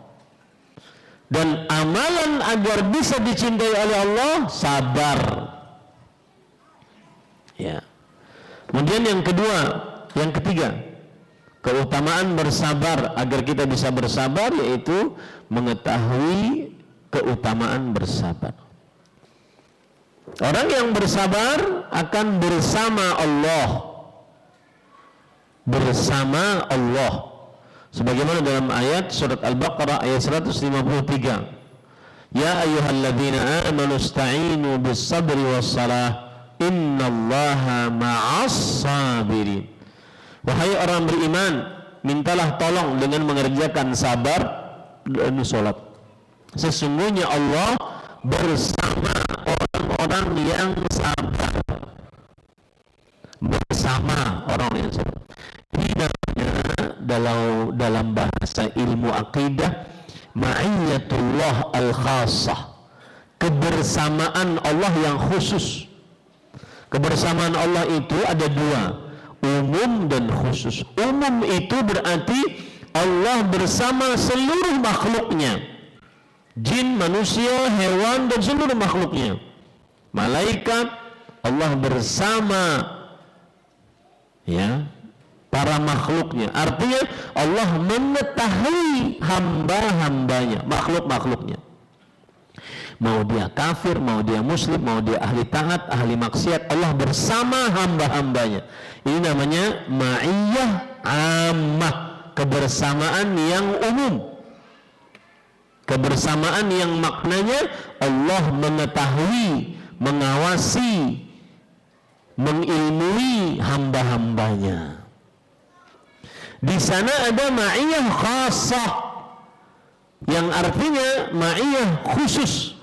Dan amalan agar bisa dicintai oleh Allah, sabar. Ya. Kemudian yang ketiga, keutamaan bersabar agar kita bisa bersabar yaitu mengetahui keutamaan bersabar. Orang yang bersabar akan bersama Allah. Bersama Allah. Sebagaimana dalam ayat surat Al-Baqarah ayat 153. Ya ayyuhalladzina amanu ista'inu bis-sabri was-salah innallaha ma'as sabirin. Wahai orang beriman, mintalah tolong dengan mengerjakan sabar dan salat. Sesungguhnya Allah bersama orang-orang yang sabar. Bersama orang yang sabar. Ini dalam bahasa ilmu akidah ma'iyatullah al-khassah, kebersamaan Allah yang khusus. Kebersamaan Allah itu ada dua, umum dan khusus. Umum itu berarti Allah bersama seluruh makhluknya, jin, manusia, hewan dan seluruh makhluknya. Malaikat, Allah bersama para makhluknya. Artinya Allah mengetahui hamba-hambanya, makhluk-makhluknya. Mau dia kafir, mau dia muslim, mau dia ahli taat, ahli maksiat, Allah bersama hamba-hambanya. Ini namanya ma'iyah ammah, kebersamaan yang umum. Kebersamaan yang maknanya Allah mengetahui, mengawasi, mengilmui hamba-hambanya. Di sana ada ma'iyah khassah yang artinya ma'iyah khusus,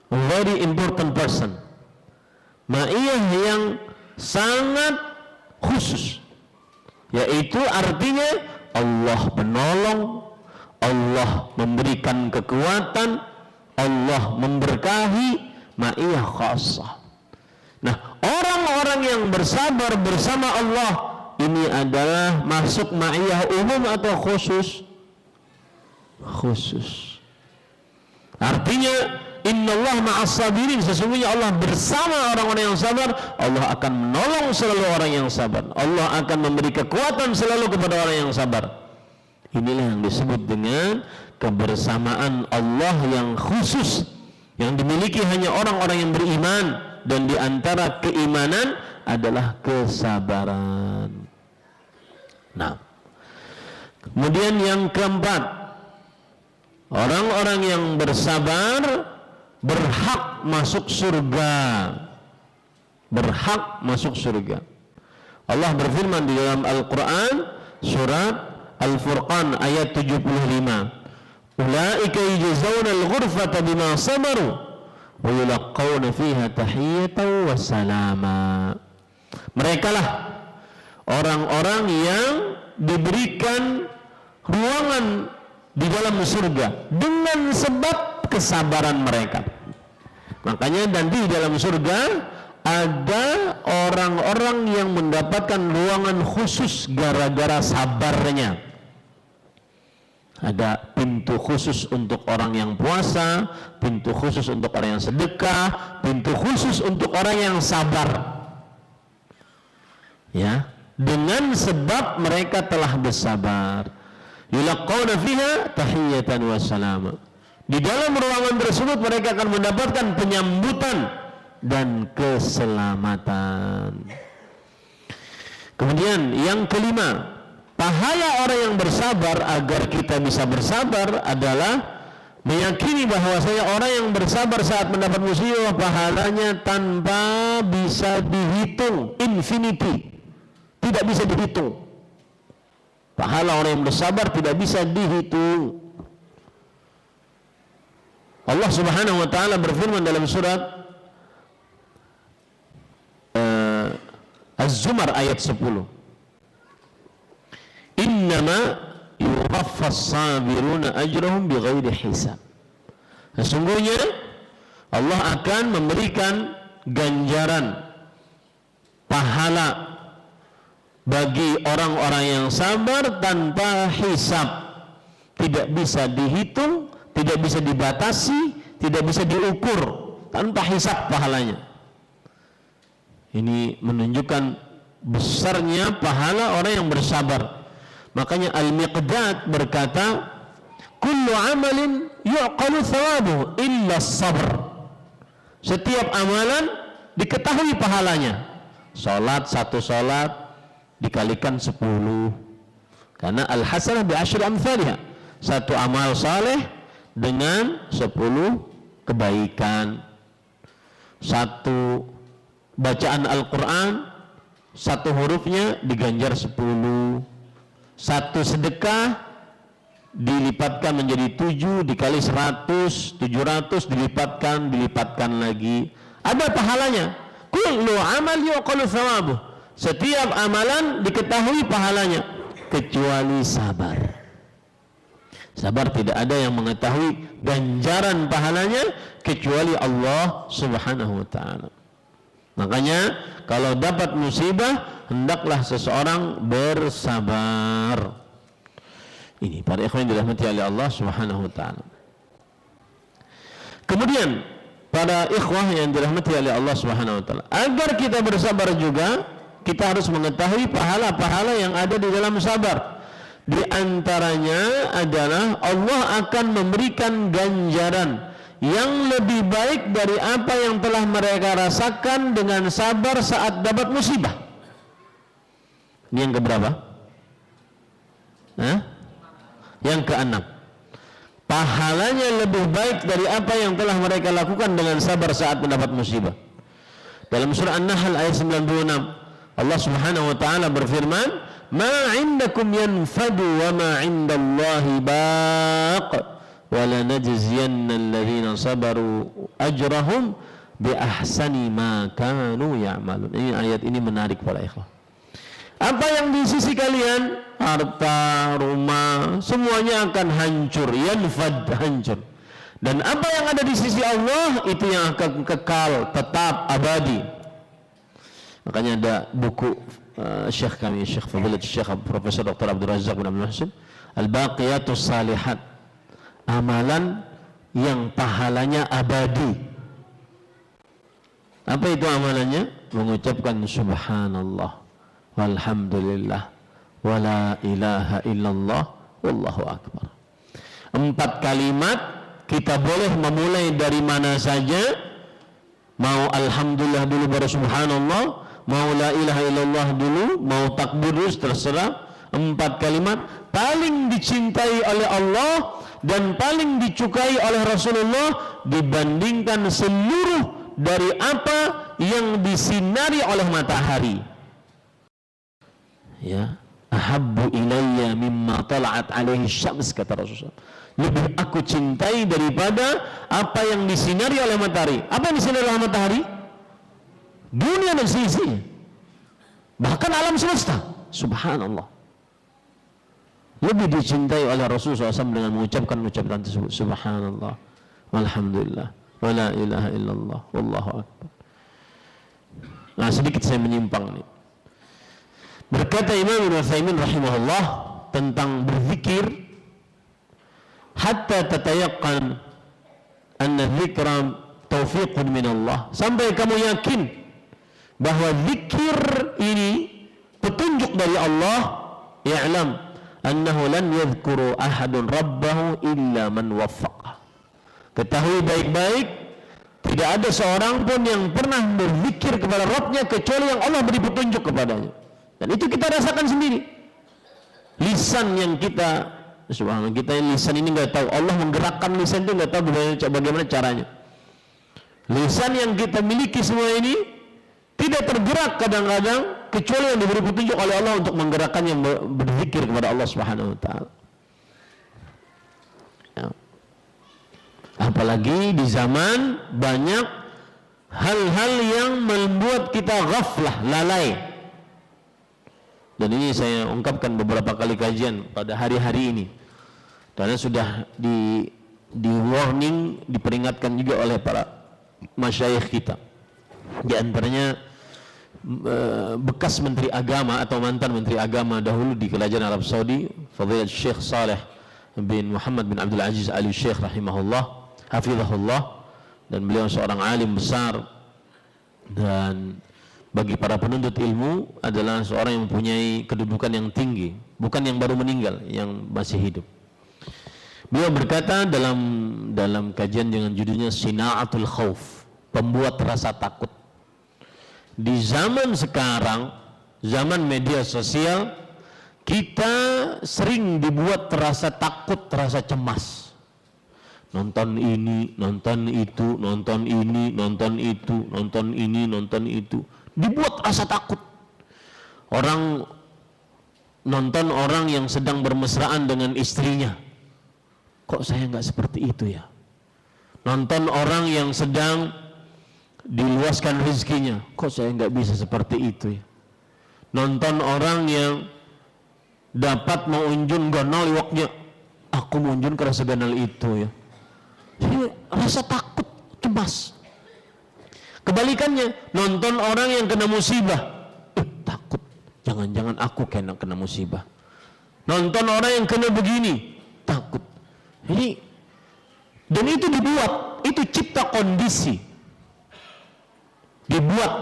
very important person, ma'iyah yang sangat khusus, yaitu artinya Allah penolong, Allah memberikan kekuatan, Allah memberkahi, ma'iyah khassah. Nah, orang-orang yang bersabar bersama Allah ini adalah masuk ma'iyah umum atau khusus? Khusus. Artinya innallaha ma'as sabirin, sesungguhnya Allah bersama orang-orang yang sabar. Allah akan menolong selalu orang yang sabar. Allah akan memberi kekuatan selalu kepada orang yang sabar. Inilah yang disebut dengan kebersamaan Allah yang khusus, yang dimiliki hanya orang-orang yang beriman, dan di antara keimanan adalah kesabaran. Nah, kemudian yang keempat, orang-orang yang bersabar berhak masuk surga. Berhak masuk surga. Allah berfirman di dalam Al-Quran surat Al-Furqan ayat 75. Ulaika yujzauna al-ghurfata bima sabaru wa yulaqawna fiha tahiyatan wa salama. Mereka lah orang-orang yang diberikan ruangan di dalam surga dengan sebab kesabaran mereka. Makanya nanti di dalam surga ada orang-orang yang mendapatkan ruangan khusus gara-gara sabarnya. Ada pintu khusus untuk orang yang puasa, pintu khusus untuk orang yang sedekah, pintu khusus untuk orang yang sabar. Ya, dengan sebab mereka telah bersabar. Yulaqawna fiha tahiyatan wa salama. Di dalam ruangan tersebut mereka akan mendapatkan penyambutan dan keselamatan. Kemudian yang kelima, pahala orang yang bersabar agar kita bisa bersabar adalah meyakini bahwasanya orang yang bersabar saat mendapat musibah pahalanya tanpa bisa dihitung, infinity, tidak bisa dihitung. Pahala orang yang bersabar tidak bisa dihitung. Allah Subhanahu wa taala berfirman dalam surat Az-Zumar ayat 10. Innama yuwaffas sabiruna ajrahum bighairi hisab. Sesungguhnya Allah akan memberikan ganjaran pahala bagi orang-orang yang sabar tanpa hisab. Tidak bisa dihitung, tidak bisa dibatasi, tidak bisa diukur, tanpa hisab pahalanya. Ini menunjukkan besarnya pahala orang yang bersabar. Makanya Al-Miqdad berkata, kullu amalin yu'qalu thawabuhu illa sabr. Setiap amalan diketahui pahalanya. Salat, satu salat dikalikan 10. Karena al-hasanah bi asyri amsalha. Satu amal saleh dengan 10 kebaikan. Satu bacaan Al-Quran, satu hurufnya diganjar 10. Satu sedekah dilipatkan menjadi 7 dikali 100, 700 dilipatkan lagi. Ada pahalanya. Kullu amal yuqalu thawabuh. Setiap amalan diketahui pahalanya kecuali sabar. Sabar tidak ada yang mengetahui ganjaran pahalanya kecuali Allah Subhanahu wa taala. Makanya kalau dapat musibah hendaklah seseorang bersabar. Ini para ikhwan yang dirahmati oleh Allah Subhanahu wa taala. Kemudian para ikhwah yang dirahmati oleh Allah Subhanahu wa taala, agar kita bersabar juga kita harus mengetahui pahala-pahala yang ada di dalam sabar. Di antaranya adalah Allah akan memberikan ganjaran yang lebih baik dari apa yang telah mereka rasakan dengan sabar saat dapat musibah. Ini yang keberapa? Yang keenam. Pahalanya lebih baik dari apa yang telah mereka lakukan dengan sabar saat mendapat musibah. Dalam surah An-Nahl ayat 96, Allah Subhanahu wa taala berfirman, "Ma 'indakum yanfadu wa ma 'indallahi baq." Wala najziyanna alladhina sabaru ajrahum bi ahsani ma kanu ya'malun. Ini ayat ini menarik para ikhwan. Apa yang di sisi kalian, harta, rumah, semuanya akan hancur, yanfad, hancur. Dan apa yang ada di sisi Allah itu yang akan kekal, tetap abadi. Makanya ada buku Syekh kami, Syekh Fadilat Syekh Profesor Dr. Abdul Razak bin Abdul Muhsin, Al-Baqiyatus Salihat. Amalan yang pahalanya abadi. Apa itu amalannya? Mengucapkan subhanallah walhamdulillah wala ilaha illallah wallahu akbar. 4 kalimat kita boleh memulai dari mana saja. Mau alhamdulillah dulu baru subhanallah, mau la ilaha illallah dulu, mau takbir dulu, terserah. 4 kalimat paling dicintai oleh Allah dan paling dicukai oleh Rasulullah dibandingkan seluruh dari apa yang disinari oleh matahari. Ya, ahabbu ilayya mimma tala'at alaihi syams, kata Rasulullah. Lebih aku cintai daripada apa yang disinari oleh matahari. Apa yang disinari oleh matahari? Dunia dan seisinya, bahkan alam semesta. Subhanallah, lebih dicintai oleh Rasulullah SAW dengan mengucapkan ucapan tersebut. Subhanallah, walhamdulillah, wala ilaha illallah, wallahu akbar. Nah, sedikit saya menyimpang nih. Berkata Imam Ibnu Utsaimin rahimahullah tentang berzikir, hatta tatayaqqan anna dzikra taufiqun min Allah, sampai kamu yakin bahwa zikir ini petunjuk dari Allah. Ya'lam annahu lan yadhkuru ahadun rabbahu illa man waffaqah. Ketahui baik-baik, tidak ada seorang pun yang pernah berzikir kepada Rabbnya kecuali yang Allah beri petunjuk kepadanya. Dan itu kita rasakan sendiri. Lisan yang kita, subhanallah, kita lisan ini nggak tahu, Allah menggerakkan lisan itu nggak tahu bagaimana caranya. Lisan yang kita miliki semua ini tidak tergerak kadang-kadang kecuali yang diberi petunjuk oleh Allah untuk menggerakkannya berzikir kepada Allah Subhanahu wa taala. Ya. Apalagi di zaman banyak hal-hal yang membuat kita ghaflah, lalai. Dan ini saya ungkapkan beberapa kali kajian pada hari-hari ini. Karena sudah di warning, diperingatkan juga oleh para masyayikh kita. Di antaranya bekas Menteri Agama atau mantan Menteri Agama dahulu di Kerajaan Arab Saudi, Fadilat Syekh Saleh bin Muhammad bin Abdul Aziz Ali Syekh rahimahullah, hafizahullah, dan beliau seorang alim besar dan bagi para penuntut ilmu adalah seorang yang mempunyai kedudukan yang tinggi, bukan yang baru meninggal, yang masih hidup. Beliau berkata dalam kajian dengan judulnya Sina'atul Khauf, pembuat rasa takut. Di zaman sekarang, zaman media sosial, kita sering dibuat terasa takut, terasa cemas. Nonton ini, nonton itu, nonton ini, nonton itu, nonton ini, nonton itu. Dibuat rasa takut. Orang nonton orang yang sedang bermesraan dengan istrinya. Kok saya nggak seperti itu ya? Nonton orang yang sedang diluaskan rezekinya, kok saya nggak bisa seperti itu ya? Nonton orang yang dapat mau unjun ganal iwaknya, aku mau unjun kerasa ganal itu ya. Jadi rasa takut, cemas. Kebalikannya, nonton orang yang kena musibah, takut, jangan-jangan aku kena musibah. Nonton orang yang kena begini, takut. Jadi, dan itu dibuat, itu cipta kondisi. Dibuat.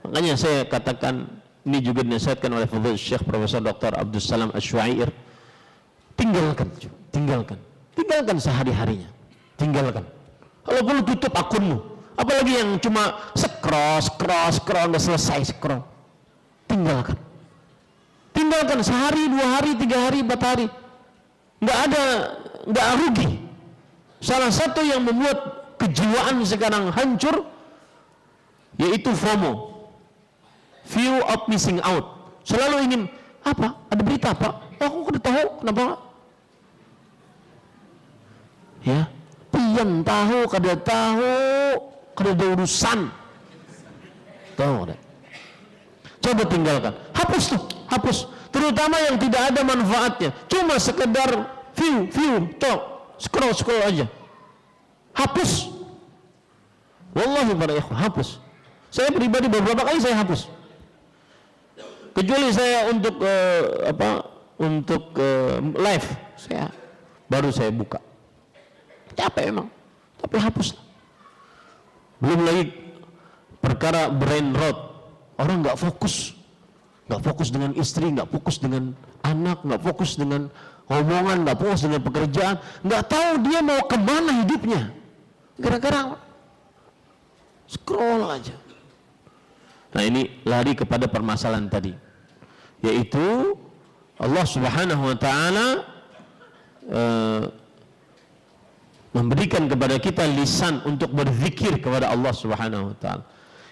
Makanya saya katakan, ini juga dinasihatkan oleh Fadhil Syekh Profesor Dr. Abdul Salam Asy-Syu'air, tinggalkan sehari-harinya, tinggalkan. Kalau perlu tutup akunmu, apalagi yang cuma scroll nggak selesai scroll, tinggalkan sehari, 2 hari, 3 hari, 4 hari, nggak rugi. Salah satu yang membuat kejiwaan sekarang hancur yaitu FOMO, fear of missing out. Selalu ingin apa? Ada berita apa? Aku udah tahu, kenapa enggak? Ya, pian tahu, kada ada urusan. Tahu enggak? Coba tinggalkan, hapus. Terutama yang tidak ada manfaatnya, cuma sekedar view, scroll aja. Hapus. Wallahi para ikhwan, hapus. Saya pribadi beberapa kali saya hapus. Kecuali saya untuk live, baru saya buka. Capek memang, tapi hapus. Belum lagi perkara brain rot, orang nggak fokus dengan istri, nggak fokus dengan anak, nggak fokus dengan omongan, nggak fokus dengan pekerjaan, nggak tahu dia mau kemana hidupnya, gara-gara scroll aja. Nah, ini lari kepada permasalahan tadi, yaitu Allah Subhanahu wa taala memberikan kepada kita lisan untuk berzikir kepada Allah Subhanahu wa taala.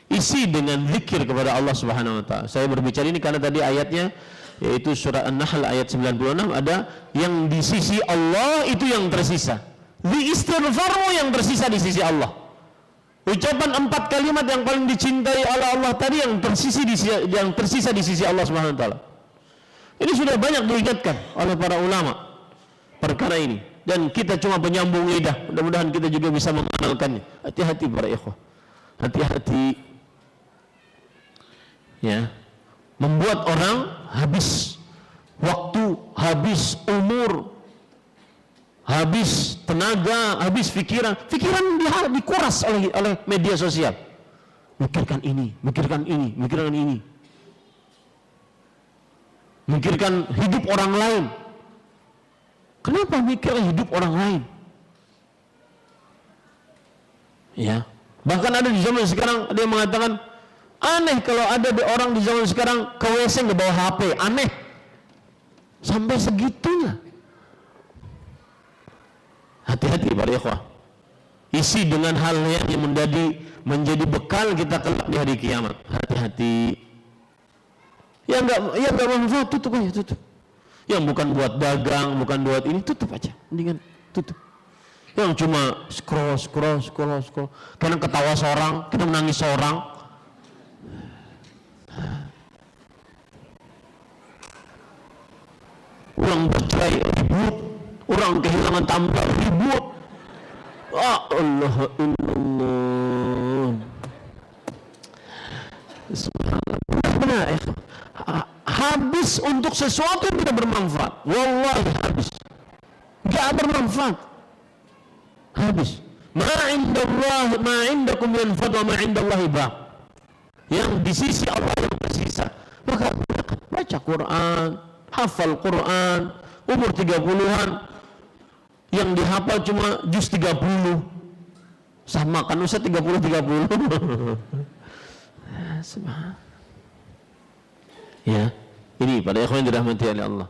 Isi dengan zikir kepada Allah Subhanahu wa taala. Saya berbicara ini karena tadi ayatnya yaitu surah An-Nahl ayat 96, ada yang di sisi Allah itu yang tersisa. Di istighfarmu yang tersisa di sisi Allah. Ucapan 4 kalimat yang paling dicintai oleh Allah tadi yang tersisa di sisi Allah Subhanahu wa taala. Ini sudah banyak diingatkan oleh para ulama perkara ini, dan kita cuma penyambung lidah. Mudah-mudahan kita juga bisa mengamalkannya. Hati-hati para ikhwah. Hati-hati ya. Membuat orang habis waktu, habis umur, habis tenaga, habis pikiran dikuras oleh media sosial. Mikirkan ini, mikirkan ini, mikirkan ini. Mikirkan hidup orang lain. Kenapa mikir hidup orang lain? Ya. Bahkan ada di zaman sekarang ada yang mengatakan, aneh kalau ada orang di zaman sekarang ke WC nggak bawa HP, aneh. Sampai segitunya. Hati-hati para ikhwah. Isi dengan hal yang menjadi bekal kita kelak di hari kiamat. Hati-hati. Yang nggak manfaat tutup aja, tutup. Yang bukan buat dagang, bukan buat ini, tutup aja. Mendingan tutup. Yang cuma scroll. Kadang ketawa seorang, kadang menangis seorang. Orang bercerai ribut, orang kehilangan tambah ribut. Allah. Benar, habis untuk sesuatu yang tidak bermanfaat. Wallahi habis. Enggak bermanfaat. Habis. Ma indakum yanfad wa ma indallahi baq. Yang di sisi Allah yang tersisa. Maka baca Quran, hafal Quran, umur 30-an yang dihafal cuma juz 30. Sama kan Ustaz 30. Subhanallah. Ya, ini pada ikhwan dirahmati oleh Allah.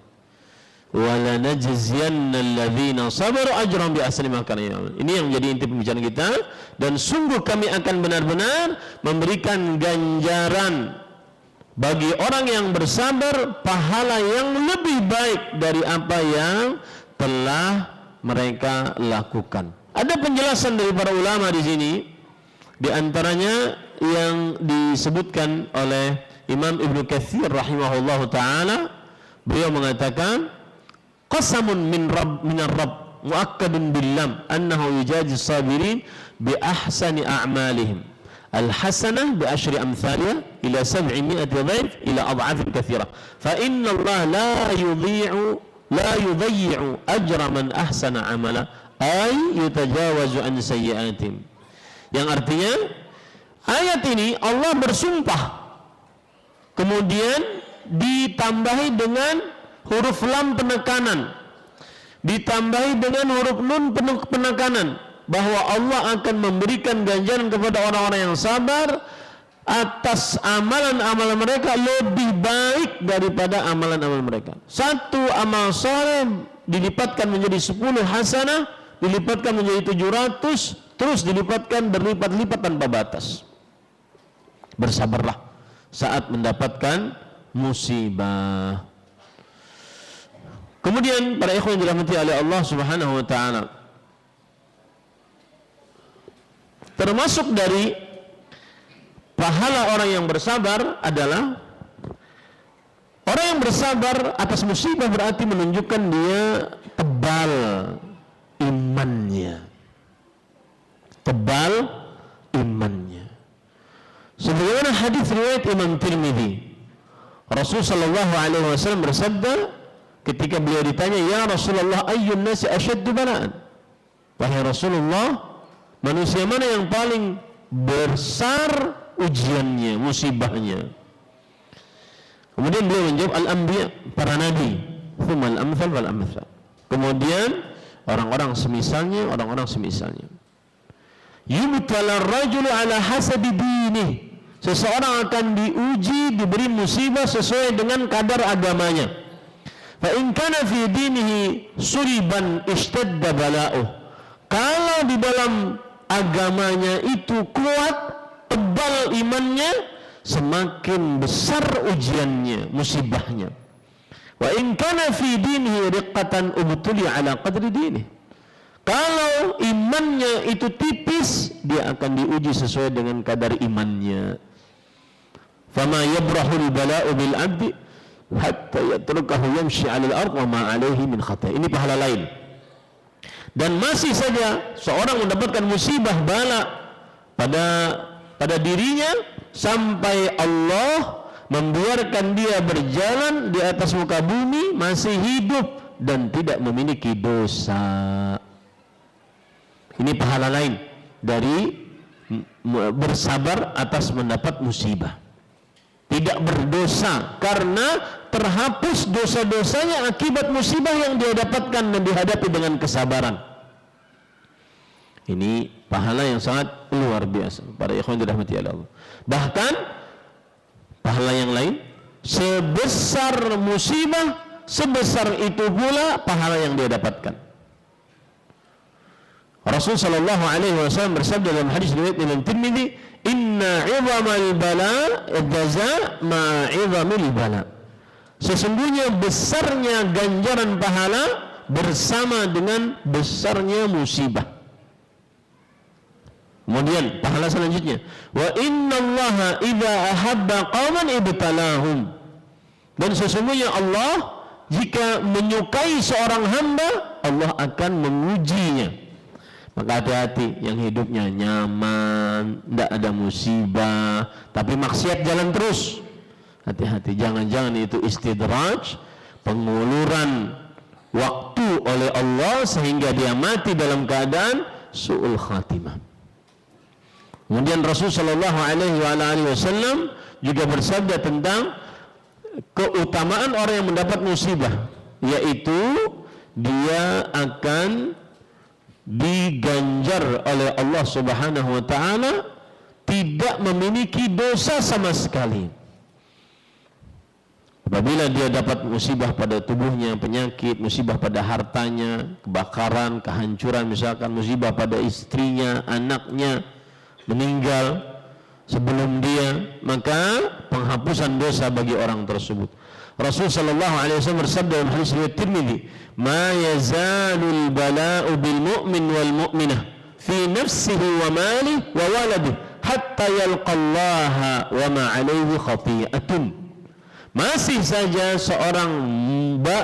Wala najziyanna alladhina sabaru ajran bi ahsani ma kanu ya'malun. Ini yang menjadi inti pembicaraan kita, dan sungguh kami akan benar-benar memberikan ganjaran bagi orang yang bersabar pahala yang lebih baik dari apa yang telah mereka lakukan. Ada penjelasan dari para ulama di sini, di antaranya yang disebutkan oleh Imam Ibnu Katsir rahimahullahu taala. Beliau mengatakan, qasamun minar rabb muakkadun billam annahu yujazi sabirin bi ahsani a'malihim al-hasanah bi asyri amthaliha ila 700 dhaif ila ad'afin katsira fa inna Allah la yudhi'u ajra man ahsana amala ay yutajawazu an sayyi'atihim. Yang artinya ayat ini Allah bersumpah, kemudian ditambahi dengan huruf lam penekanan, ditambahi dengan huruf nun penekanan, bahwa Allah akan memberikan ganjaran kepada orang-orang yang sabar atas amalan-amalan mereka lebih baik daripada amalan-amalan mereka. Satu amal soleh dilipatkan menjadi 10 hasanah, dilipatkan menjadi 700, terus dilipatkan berlipat-lipat tanpa batas. Bersabarlah saat mendapatkan musibah. Kemudian para ikhwan yang dirahmati oleh Allah Subhanahu wa taala, termasuk dari pahala orang yang bersabar adalah orang yang bersabar atas musibah, berarti menunjukkan dia tebal imannya. Tebal imannya. Sebagaimana hadis riwayat Imam Tirmidzi, Rasul sallallahu alaihi wasallam bersabda ketika beliau ditanya, "Ya Rasulullah, ayyun nasi asyaddu bala'an?" Wahai Rasulullah, manusia mana yang paling besar ujiannya, musibahnya? Kemudian beliau menjawab, al-anbiya, para nabi, thumma al-amthal wal amthal. Kemudian orang-orang semisalnya, orang-orang semisalnya. Yubtala ar-rajulu ala hasabi dinih. Seseorang akan diuji, diberi musibah sesuai dengan kadar agamanya. Fa in kana fi dinihi suriban ishtadda bala'uh. Kalau di dalam agamanya itu kuat, tebal imannya, semakin besar ujiannya, musibahnya. Wa in kana fi dinihi riqqatan ubtuli ala qadri dinihi. Kalau imannya itu tipis, dia akan diuji sesuai dengan kadar imannya. Fama yabrahul bala'u bil 'abdi hatta yatrukahu yamshi 'alal ardh wa ma 'alaihi min khata'. Ini pahala lain. Dan masih saja seorang mendapatkan musibah bala pada dirinya sampai Allah membiarkan dia berjalan di atas muka bumi masih hidup dan tidak memiliki dosa. Ini pahala lain dari bersabar atas mendapat musibah. Tidak berdosa karena terhapus dosa-dosanya akibat musibah yang dia dapatkan dan dihadapi dengan kesabaran. Ini pahala yang sangat luar biasa para ikhwan dirahmati Allah. Bahkan pahala yang lain, sebesar musibah, sebesar itu pula pahala yang dia dapatkan. Rasul sallallahu alaihi wasallam bersabda dalam hadis riwayat Imam Tirmidzi, "Inna 'idhamal bala jaza ma 'idhamil bala." Sesungguhnya besarnya ganjaran pahala bersama dengan besarnya musibah. Kemudian pahala selanjutnya, "Wa innallaha idza ahabba qauman ibtalahum." Dan sesungguhnya Allah jika menyukai seorang hamba, Allah akan mengujinya. Maka hati-hati yang hidupnya nyaman, tidak ada musibah, tapi maksiat jalan terus. Hati-hati, jangan-jangan itu istidraj, penguluran waktu oleh Allah sehingga dia mati dalam keadaan su'ul khatimah. Kemudian Rasul sallallahu alaihi wasallam juga bersabda tentang keutamaan orang yang mendapat musibah, yaitu dia akan diganjar oleh Allah Subhanahu wa taala tidak memiliki dosa sama sekali. Apabila dia dapat musibah pada tubuhnya, penyakit, musibah pada hartanya, kebakaran, kehancuran, misalkan musibah pada istrinya, anaknya meninggal sebelum dia, maka penghapusan dosa bagi orang tersebut. Rasul sallallahu alaihi wasallam bersabda dalam hadis riwayat Tirmidzi, "Ma yazalul bala'u bil mu'min wal mu'minah fi nafsihi wa malihi wa waladihi hatta yalqallaha wa ma 'alaihi khati'atun." Masih saja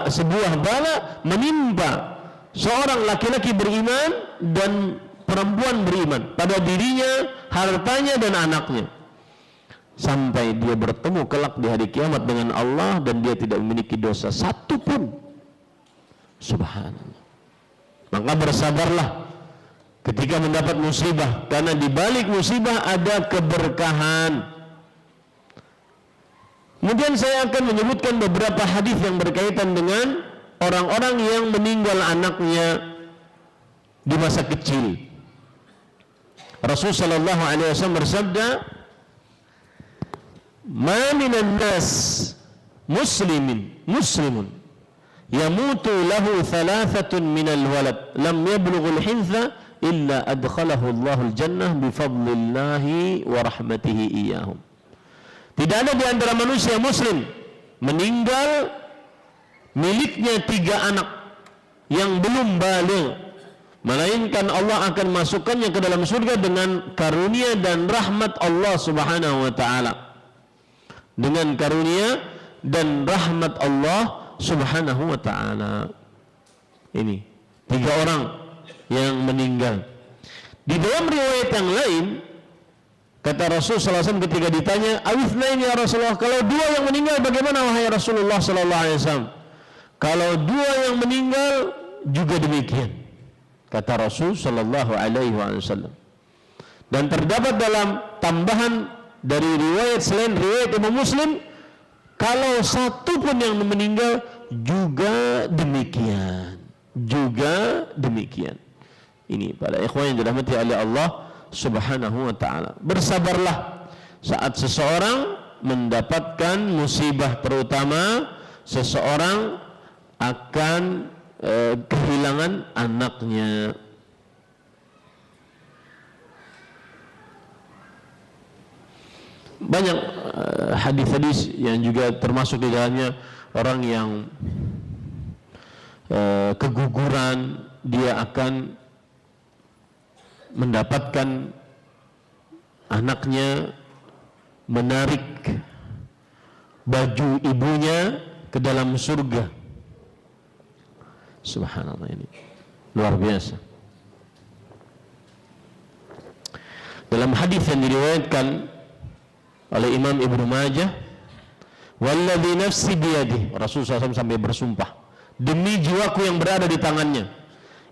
sebuah bala menimpa seorang laki-laki beriman dan perempuan beriman pada dirinya, hartanya dan anaknya, sampai dia bertemu kelak di hari kiamat dengan Allah dan dia tidak memiliki dosa satu pun. Subhanallah. Maka bersabarlah ketika mendapat musibah, karena di balik musibah ada keberkahan. Kemudian saya akan menyebutkan beberapa hadis yang berkaitan dengan orang-orang yang meninggal anaknya di masa kecil. Rasul sallallahu alaihi wasallam bersabda, "Ma minan nas muslimun yamutu lahu thalathatun minal walad lam yablughul hintha illa adkhalahu Allahul jannah bifadlillahi wa rahmatihi iyyahum." Tidak ada di antara manusia muslim meninggal miliknya 3 anak yang belum baligh, melainkan Allah akan masukkannya ke dalam surga dengan karunia dan rahmat Allah Subhanahu wa taala. Dengan karunia dan rahmat Allah Subhanahu wa taala. Ini 3 orang yang meninggal. Di dalam riwayat yang lain kata Rasul sallallahu alaihi wasallam ketika ditanya, "Awithnain ya Rasulullah, kalau 2 yang meninggal bagaimana wahai Rasulullah sallallahu alaihi wasallam?" Kalau 2 yang meninggal juga demikian, kata Rasul sallallahu alaihi wasallam. Dan terdapat dalam tambahan dari riwayat selain riwayat Imam Muslim, kalau 1 pun yang meninggal juga demikian. Ini para ikhwan yang dirahmati oleh Allah Subhanahu wa ta'ala. Bersabarlah saat seseorang mendapatkan musibah, terutama seseorang akan kehilangan anaknya. Banyak hadis-hadis yang juga termasuk di dalamnya orang yang keguguran, dia akan mendapatkan anaknya menarik baju ibunya ke dalam surga. Subhanallah, ini luar biasa. Dalam hadis yang diriwayatkan oleh Imam Ibnu Majah, walladzi nafsi biyadihi, Rasulullah SAW sampai bersumpah, demi jiwaku yang berada di tangannya,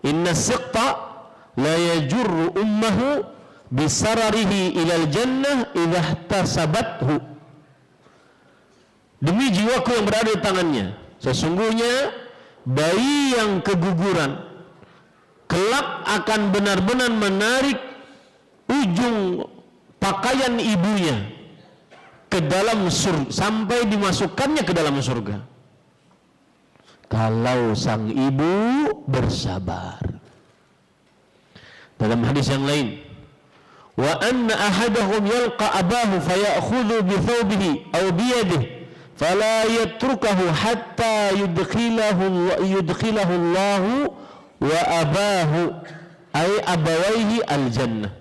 inna siqta la yajurru ummahu bisararihi ilal jannah idza ihtasabathu. Demi jiwaku yang berada di tangannya, sesungguhnya bayi yang keguguran kelak akan benar-benar menarik ujung pakaian ibunya ke dalam surga, sampai dimasukkannya ke dalam surga, kalau sang ibu bersabar. Dalam hadis yang lain, wa anna ahadahum yalqa abahu fayakhudhu bi thawbihi aw bi yadihi fala yatrukahu hatta yudkhilahu Allahu wa abahu ay abawaihi al-jannah.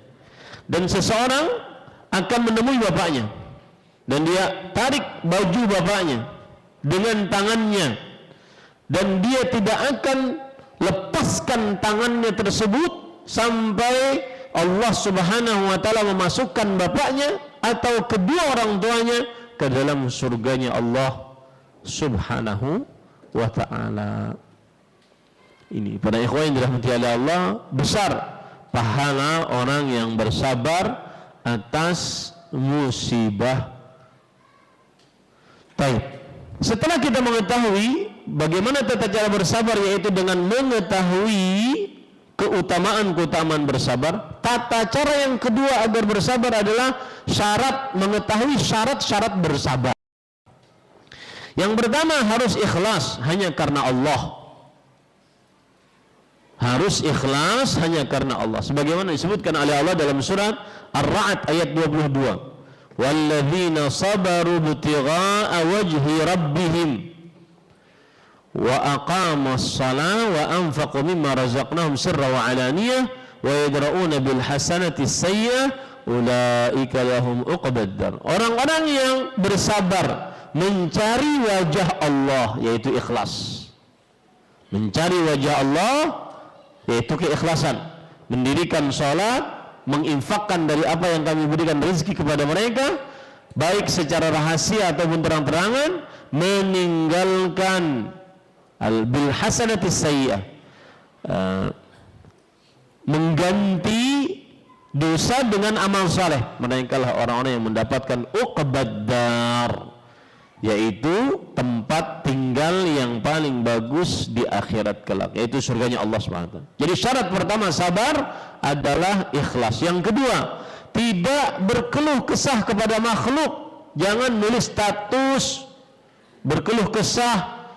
Dan seseorang akan menemui bapaknya dan dia tarik baju bapaknya dengan tangannya, dan dia tidak akan lepaskan tangannya tersebut sampai Allah Subhanahu wa ta'ala memasukkan bapaknya atau kedua orang tuanya ke dalam surganya Allah Subhanahu wa ta'ala. Ini pada ikhwan yang dirahmati oleh Allah, besar pahala orang yang bersabar atas musibah. Baik, setelah kita mengetahui bagaimana tata cara bersabar, yaitu dengan mengetahui keutamaan bersabar, tata cara yang kedua agar bersabar adalah mengetahui syarat-syarat bersabar. Yang pertama, harus ikhlas hanya karena Allah. Harus ikhlas hanya karena Allah, sebagaimana disebutkan oleh Allah dalam surat Ar-Ra'd ayat 22, walladzina sabaru ibtigha'a wajhi rabbihim wa aqamas shalah wa anfaqu mimma razaqnahum sirra wa alaniyah wa yadra'una bil hasanati sayyi'ah ulaika lahum uqbad dar. Orang-orang yang bersabar mencari wajah Allah, yaitu ikhlas. Mencari wajah Allah yaitu keikhlasan, mendirikan salat, menginfakkan dari apa yang kami berikan rezeki kepada mereka, baik secara rahasia ataupun terang-terangan, meninggalkan bil hasanati sayyi'ah, mengganti dosa dengan amal saleh. Mereka lah orang-orang yang mendapatkan uqbad dar, yaitu tempat tinggal yang paling bagus di akhirat kelak, yaitu surganya Allah SWT. Jadi syarat pertama sabar adalah ikhlas. Yang kedua, tidak berkeluh kesah kepada makhluk. Jangan nulis status berkeluh kesah.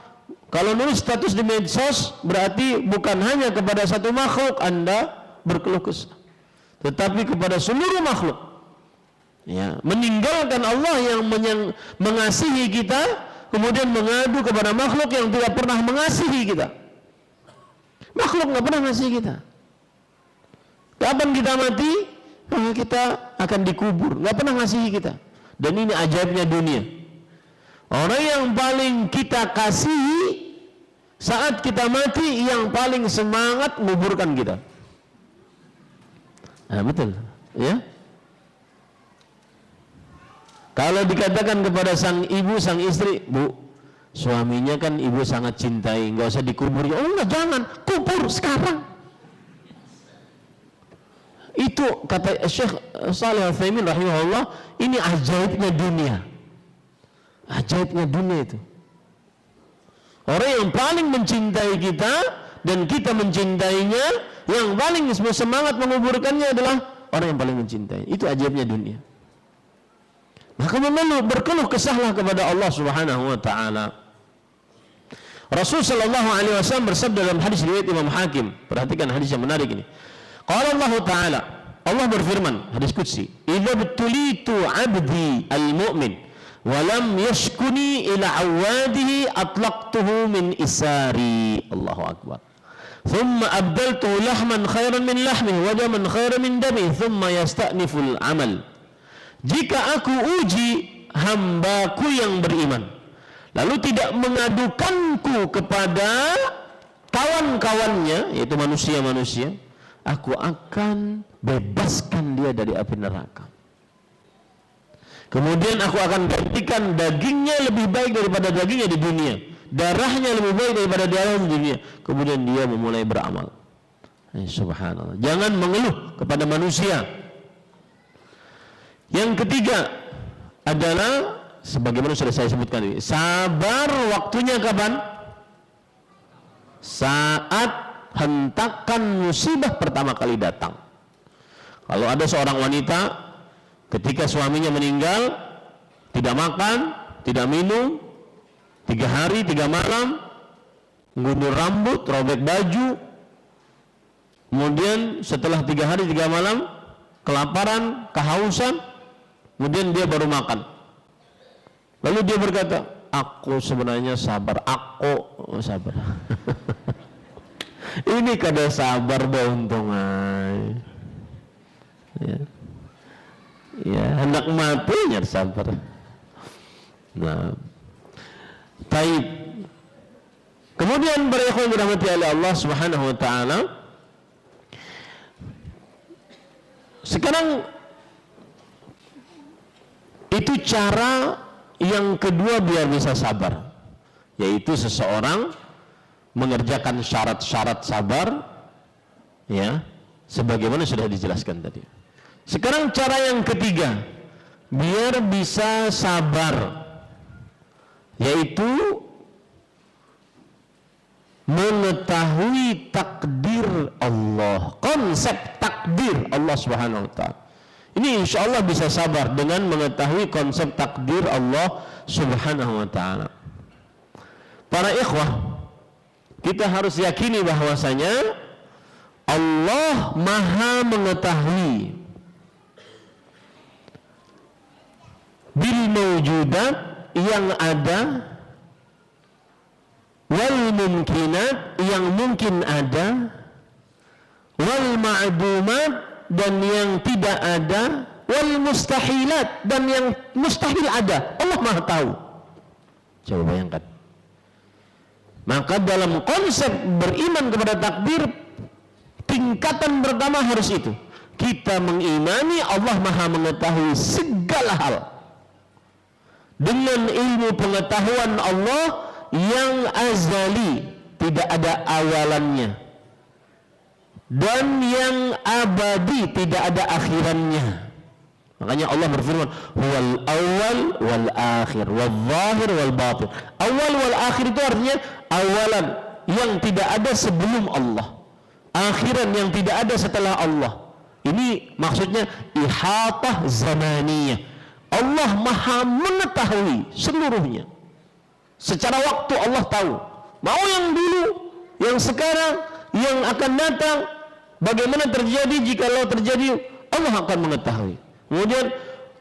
Kalau nulis status di medsos, berarti bukan hanya kepada satu makhluk Anda berkeluh kesah, tetapi kepada seluruh makhluk. Ya, meninggalkan Allah yang mengasihi kita, kemudian mengadu kepada makhluk yang tidak pernah mengasihi kita. Makhluk nggak pernah mengasihi kita. Kapan kita mati, kita akan dikubur, nggak pernah mengasihi kita. Dan ini ajaibnya dunia. Orang yang paling kita kasihi saat kita mati, yang paling semangat menguburkan kita. Nah, betul, ya. Kalau dikatakan kepada sang ibu, sang istri, Bu, suaminya kan ibu sangat cintai, nggak usah dikubur. Oh enggak, jangan, kubur sekarang. Itu kata Syekh Shalih Al-Utsaimin rahimahullah, ini ajaibnya dunia. Ajaibnya dunia itu. Orang yang paling mencintai kita dan kita mencintainya, yang paling semangat menguburkannya adalah orang yang paling mencintai. Itu ajaibnya dunia. Maka berkeluh kesahlah kepada Allah Subhanahu wa ta'ala. Rasul sallallahu alaihi wasallam bersabda dalam hadis riwayat Imam Hakim. Perhatikan hadis yang menarik ini. Qala Allah Ta'ala, Allah berfirman, hadis qudsi, "Idza btulitu 'abdi al-mu'min walam yashkuni ila awadihi atlaqtuhu min isari. Allahu akbar. Thumma abdaltuhu lahman khairan min lahmihi wa daman khairan min damihi thumma yasta'niful amal. Jika aku uji hambaku yang beriman, lalu tidak mengadukanku kepada kawan-kawannya, yaitu manusia-manusia, aku akan bebaskan dia dari api neraka. Kemudian aku akan gantikan dagingnya lebih baik daripada dagingnya di dunia, darahnya lebih baik daripada darah di dunia. Kemudian dia memulai beramal. Subhanallah. Jangan mengeluh kepada manusia. Yang ketiga adalah sebagaimana sudah saya sebutkan ini, sabar waktunya kapan? Saat hentakan musibah pertama kali datang. Kalau ada seorang wanita ketika suaminya meninggal, tidak makan, tidak minum, 3 hari 3 malam, gundur rambut, robek baju, kemudian setelah 3 hari 3 malam kelaparan, kehausan, kemudian dia baru makan. Lalu dia berkata, aku sebenarnya sabar, aku sabar. Ini kada sabar untung ay. Ya, hendak matinya sabar. Nah, taib. Kemudian berikhwan dirahmati oleh Allah Subhanahu wa taala. Sekarang itu cara yang kedua biar bisa sabar, yaitu seseorang mengerjakan syarat-syarat sabar, ya, sebagaimana sudah dijelaskan tadi. Sekarang cara yang ketiga biar bisa sabar, yaitu mengetahui takdir Allah, konsep takdir Allah Subhanahu wa taala. Ini insya Allah bisa sabar dengan mengetahui konsep takdir Allah Subhanahu wa ta'ala. Para ikhwah, kita harus yakini bahwasanya Allah maha mengetahui bil mawjudat yang ada, wal mumkinat yang mungkin ada, wal ma'dumat dan yang tidak ada, wal mustahilat dan yang mustahil ada. Allah maha tahu. Coba bayangkan. Maka dalam konsep beriman kepada takdir, tingkatan pertama harus itu. Kita mengimani Allah maha mengetahui segala hal dengan ilmu pengetahuan Allah yang azali, tidak ada awalannya, dan yang abadi, tidak ada akhirannya. Makanya Allah berfirman, huwal awal wal akhir wal zahir wal batin. Awal wal akhir itu artinya awalan yang tidak ada sebelum Allah, akhiran yang tidak ada setelah Allah. Ini maksudnya ihatah zamaniyah. Allah maha mengetahui seluruhnya. Secara waktu Allah tahu, mau yang dulu, yang sekarang, yang akan datang, bagaimana terjadi, jikalau terjadi, Allah akan mengetahui. Kemudian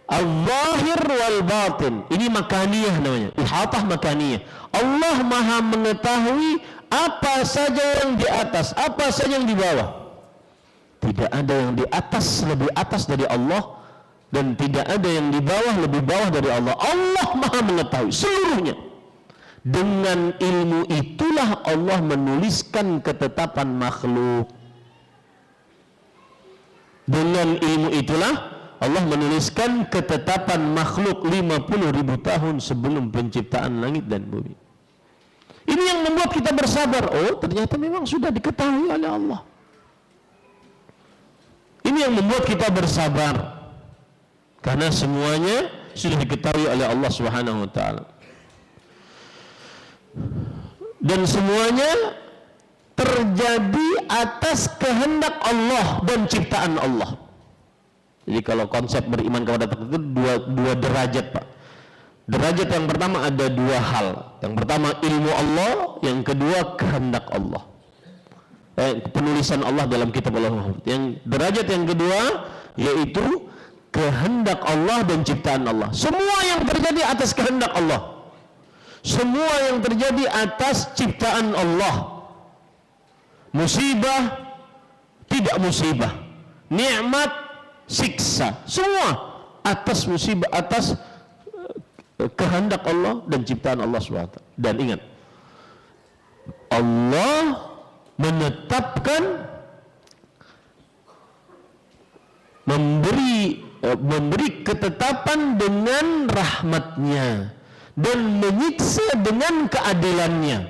al-zahir wal batin, ini makaniyah namanya, ihatah makaniyah. Allah maha mengetahui apa saja yang di atas, apa saja yang di bawah. Tidak ada yang di atas lebih atas dari Allah, dan tidak ada yang di bawah lebih bawah dari Allah. Allah maha mengetahui seluruhnya. Dengan ilmu itulah Allah menuliskan ketetapan makhluk. Dengan ilmu itulah Allah menuliskan ketetapan makhluk 50.000 tahun sebelum penciptaan langit dan bumi. Ini yang membuat kita bersabar. Oh, ternyata memang sudah diketahui oleh Allah. Ini yang membuat kita bersabar, karena semuanya sudah diketahui oleh Allah Subhanahu wa taala. Dan semuanya terjadi atas kehendak Allah dan ciptaan Allah. Jadi kalau konsep beriman kepada takdir itu dua derajat, Pak. Derajat yang pertama ada 2 hal. Yang pertama ilmu Allah, yang kedua kehendak Allah. Penulisan Allah dalam kitab Allah. Yang derajat yang kedua yaitu kehendak Allah dan ciptaan Allah. Semua yang terjadi atas kehendak Allah. Semua yang terjadi atas ciptaan Allah. Musibah, tidak musibah. Nikmat, siksa. Semua atas musibah, atas kehendak Allah dan ciptaan Allah SWT. Dan ingat, Allah menetapkan, memberi ketetapan dengan rahmatnya dan menyiksa dengan keadilannya.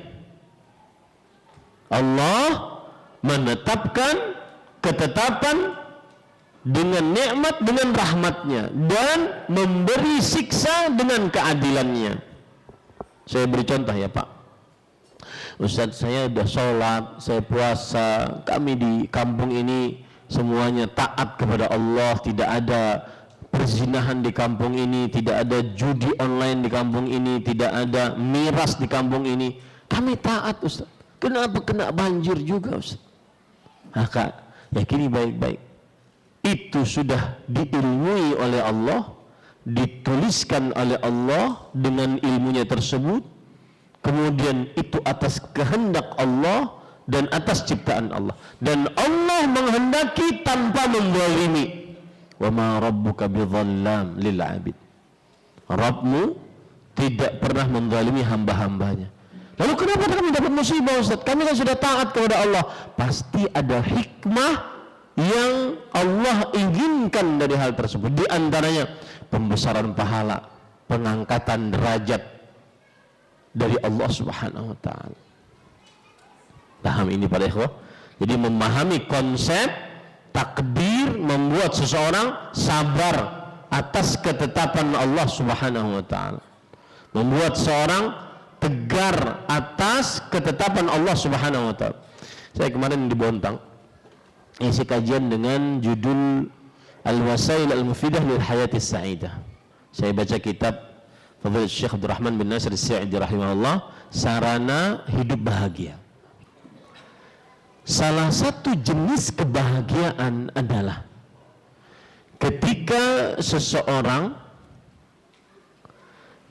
Allah menetapkan ketetapan dengan nikmat, dengan rahmatnya, dan memberi siksa dengan keadilannya. Saya beri contoh ya Pak. Ustaz, saya sudah sholat, saya puasa, kami di kampung ini semuanya taat kepada Allah, tidak ada perzinahan di kampung ini, tidak ada judi online di kampung ini, tidak ada miras di kampung ini. Kami taat Ustaz. Kenapa kena banjir juga Ustaz? Maka yakini baik-baik, itu sudah diilmui oleh Allah, dituliskan oleh Allah dengan ilmunya tersebut, kemudian itu atas kehendak Allah dan atas ciptaan Allah, dan Allah menghendaki tanpa menzalimi. Wa ma rabbuka bidzallam lil 'abid. Rabbmu tidak pernah menzalimi hamba-hambanya. Lalu kenapa kami dapat musibah Ustaz? Kami kan sudah taat kepada Allah. Pasti ada hikmah yang Allah inginkan dari hal tersebut. Di antaranya pembesaran pahala, pengangkatan derajat dari Allah Subhanahu wa taala. Paham ini para ikhwah? Jadi memahami konsep takdir membuat seseorang sabar atas ketetapan Allah Subhanahu wa taala. Membuat seorang tegar atas ketetapan Allah Subhanahu wa taala. Saya kemarin di Bontang isi kajian dengan judul Al-Wasail Al-Mufidah lil Hayatis Sa'idah. Saya baca kitab Fadilatul Syekh Abdul Rahman bin Nasir As-Sa'idi rahimahullah, Sarana Hidup Bahagia. Salah satu jenis kebahagiaan adalah ketika seseorang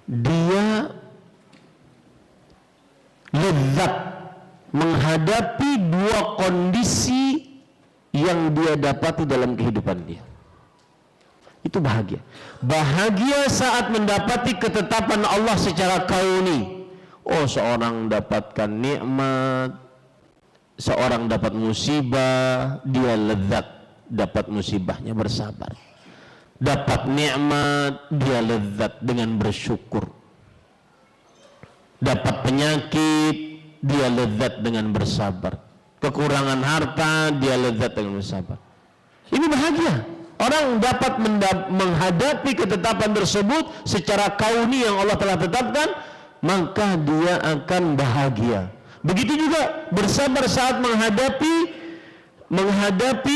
dia lezat menghadapi dua kondisi yang dia dapati dalam kehidupan dia. Itu bahagia. Bahagia saat mendapati ketetapan Allah secara kauni. Oh, seorang dapatkan nikmat, seorang dapat musibah, dia lezat, dapat musibahnya bersabar. Dapat nikmat, dia lezat dengan bersyukur. Dapat penyakit, dia lezat dengan bersabar. Kekurangan harta, dia lezat dengan bersabar. Ini bahagia. Orang dapat menghadapi ketetapan tersebut secara kauni yang Allah telah tetapkan, maka dia akan bahagia. Begitu juga bersabar saat menghadapi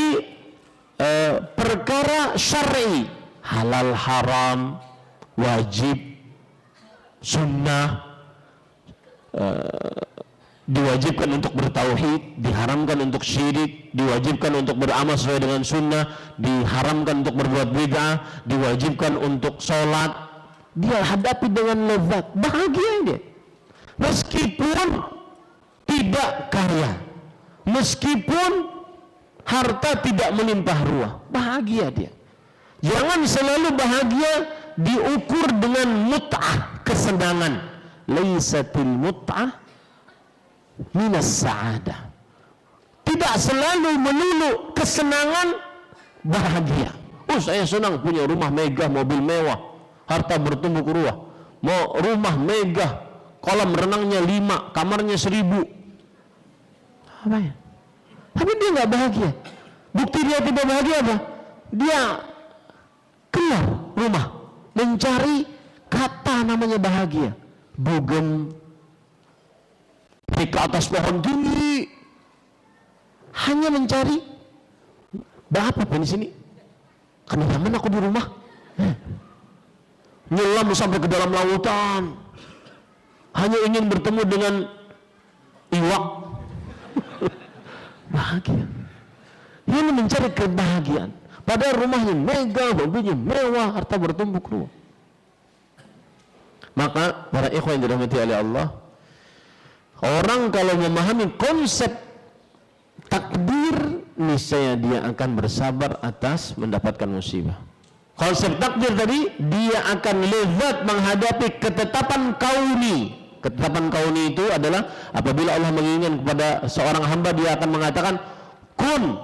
perkara syar'i, halal haram, wajib, sunnah, diwajibkan untuk bertauhid, diharamkan untuk syirik, diwajibkan untuk beramal sesuai dengan sunnah, diharamkan untuk berbuat bid'ah, diwajibkan untuk sholat. Dia hadapi dengan lezat, bahagia dia. Meskipun tidak kaya, meskipun harta tidak melimpah ruah, bahagia dia. Jangan selalu bahagia diukur dengan mut'ah, kesenangan. Laisatil mut'ah minas sa'adah. Tidak selalu melulu kesenangan bahagia. Oh, saya senang punya rumah megah, mobil mewah, harta bertumpuk ruah. Mau rumah megah, kolam renangnya 5, kamarnya 1000. Apa ya? Tapi dia nggak bahagia. Bukti dia tidak bahagia apa? Dia keluar rumah mencari kata namanya bahagia. Dugem, naik ke atas pohon tinggi, hanya mencari apa di sini? Kenyaman aku di rumah. Nyelam sampai ke dalam lautan, hanya ingin bertemu dengan iwak. Bahagia. Ini mencari kebahagiaan. Padahal rumahnya megah, mobilnya mewah, harta bertumpuk ruah. Maka para ikhwan yang dirahmati oleh Allah, orang kalau memahami konsep takdir, niscaya dia akan bersabar atas mendapatkan musibah. Konsep takdir tadi, dia akan lezat menghadapi ketetapan kauni. Ketetapan kauni itu adalah apabila Allah menginginkan kepada seorang hamba, dia akan mengatakan kun,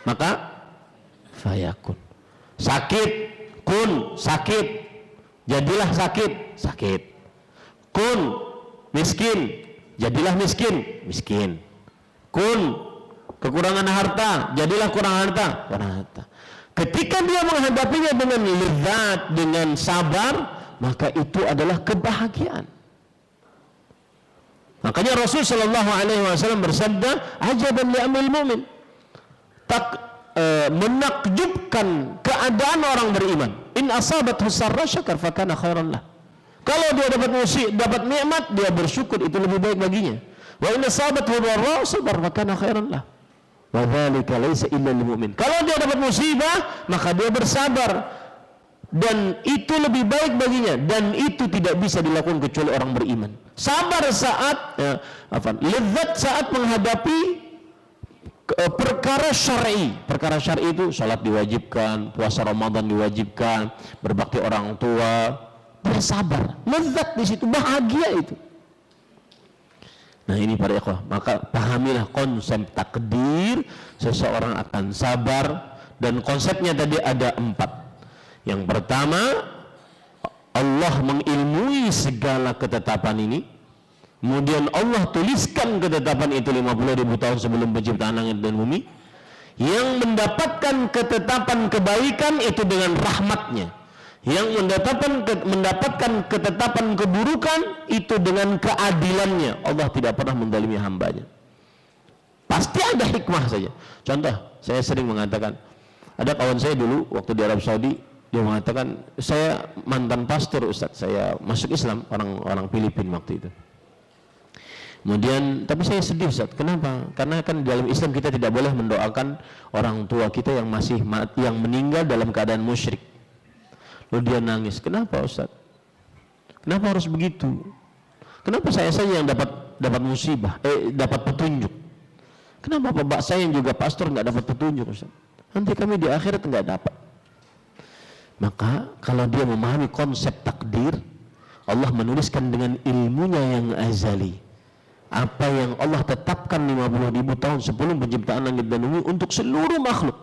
maka fayakun. Sakit, kun, sakit. Jadilah sakit, sakit. Kun, miskin, jadilah miskin, miskin. Kun, kekurangan harta, jadilah kurang harta, kurang harta. Ketika dia menghadapinya dengan lezat, dengan sabar, maka itu adalah kebahagiaan. Makanya Rasul Shallallahu Alaihi Wasallam bersabda, ajaban li amril mu'min, menakjubkan keadaan orang beriman. In asabathu sarra syakar fakana khairan lah. Kalau dia dapat nikmat, dia bersyukur, itu lebih baik baginya. Wa in asabathu dharra sabar fakana khairan lah. Wa dzalika laisa illa lil mu'min. Kalau dia dapat musibah, maka dia bersabar, dan itu lebih baik baginya, dan itu tidak bisa dilakukan kecuali orang beriman. Sabar saat lezat saat menghadapi perkara syar'i. Perkara syar'i itu salat diwajibkan, puasa Ramadan diwajibkan, berbakti orang tua, bersabar, lezat di situ, bahagia itu. Nah ini para ikhwah, maka pahamilah konsep takdir, seseorang akan sabar, dan konsepnya tadi ada 4. Yang pertama, Allah mengilmui segala ketetapan ini. Kemudian Allah tuliskan ketetapan itu 50.000 tahun sebelum penciptaan langit dan bumi. Yang mendapatkan ketetapan kebaikan itu dengan rahmatnya. Yang mendapatkan ketetapan keburukan itu dengan keadilannya. Allah tidak pernah menzalimi hambanya. Pasti ada hikmah saja. Contoh, saya sering mengatakan, ada kawan saya dulu waktu di Arab Saudi, dia mengatakan, saya mantan pastor Ustaz, saya masuk Islam, orang Filipina waktu itu. Kemudian, tapi saya sedih Ustaz, kenapa? Karena kan dalam Islam kita tidak boleh mendoakan orang tua kita yang yang meninggal dalam keadaan musyrik. Lalu dia nangis, kenapa Ustaz? Kenapa harus begitu? Kenapa saya saja yang dapat musibah, dapat petunjuk? Kenapa bapak saya yang juga pastor nggak dapat petunjuk Ustaz? Nanti kami di akhirat nggak dapat. Maka kalau dia memahami konsep takdir, Allah menuliskan dengan ilmunya yang azali. Apa yang Allah tetapkan 50.000 tahun sebelum penciptaan langit dan bumi untuk seluruh makhluk.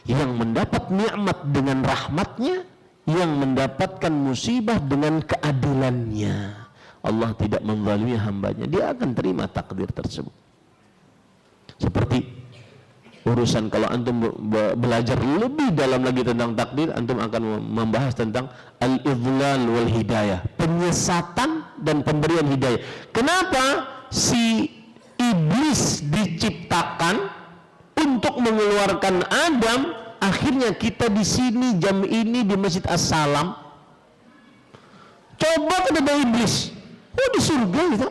Yang mendapat nikmat dengan rahmatnya, yang mendapatkan musibah dengan keadilannya. Allah tidak menzalimi hambanya, dia akan terima takdir tersebut. Seperti urusan kalau antum belajar lebih dalam lagi tentang takdir, antum akan membahas tentang al-idlal wal hidayah, penyesatan dan pemberian hidayah. Kenapa si iblis diciptakan untuk mengeluarkan Adam, akhirnya kita di sini jam ini di Masjid As-Salam? Coba kepada iblis, di surga kita.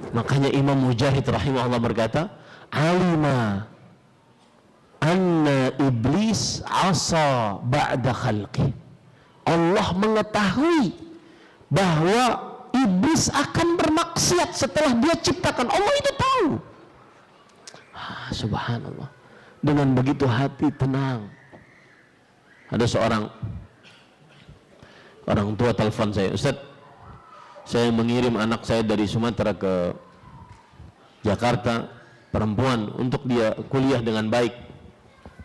Makanya Imam Mujahid rahimahullah berkata, alima anna iblis asa ba'da khalqi. Allah mengetahui bahwa iblis akan bermaksiat setelah dia ciptakan. Allah itu tahu. Subhanallah. Dengan begitu hati tenang. Ada seorang orang tua telepon saya, Ustaz, saya mengirim anak saya dari Sumatera ke Jakarta, perempuan, untuk dia kuliah dengan baik.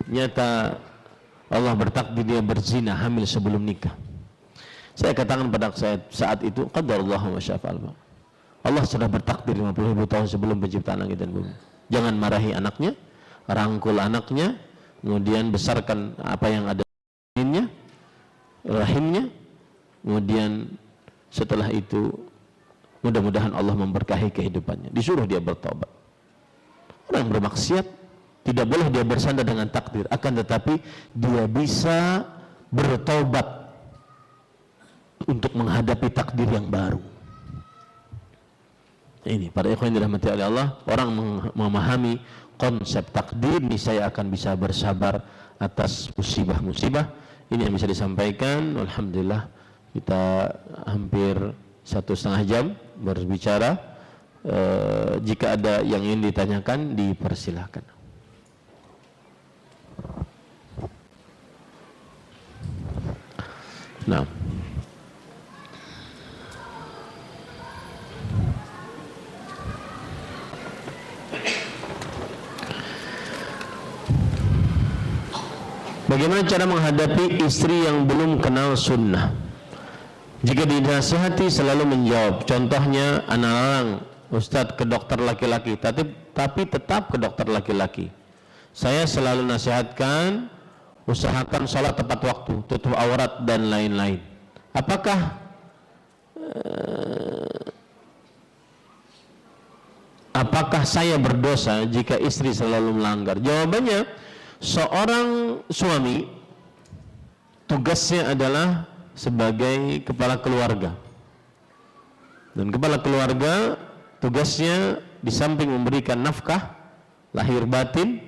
Ternyata Allah bertakdir dia berzina, hamil sebelum nikah. Saya katakan pada saat itu, qadarullah wa syafa'al. Allah sudah bertakdir 50.000 tahun sebelum penciptaan langit dan bumi. Jangan marahi anaknya, rangkul anaknya, kemudian besarkan apa yang ada di rahimnya, kemudian setelah itu mudah-mudahan Allah memberkahi kehidupannya. Disuruh dia bertobat. Orang yang bermaksiat tidak boleh dia bersandar dengan takdir, akan tetapi dia bisa bertobat untuk menghadapi takdir yang baru. Ini para ikhwan yang dirahmati oleh Allah, orang memahami konsep takdir, niscaya akan bisa bersabar atas musibah-musibah. Ini yang bisa disampaikan. Alhamdulillah kita hampir 1,5 jam berbicara. Jika ada yang ingin ditanyakan, dipersilahkan. Nah, bagaimana cara menghadapi istri yang belum kenal sunnah? Jika dinasihati selalu menjawab. Contohnya anak larang, Ustadz, ke dokter laki-laki, tapi tetap ke dokter laki-laki. Saya selalu nasihatkan, usahakan sholat tepat waktu, tutup aurat dan lain-lain. Apakah saya berdosa jika istri selalu melanggar? Jawabannya, seorang suami tugasnya adalah sebagai kepala keluarga, dan kepala keluarga tugasnya di samping memberikan nafkah lahir batin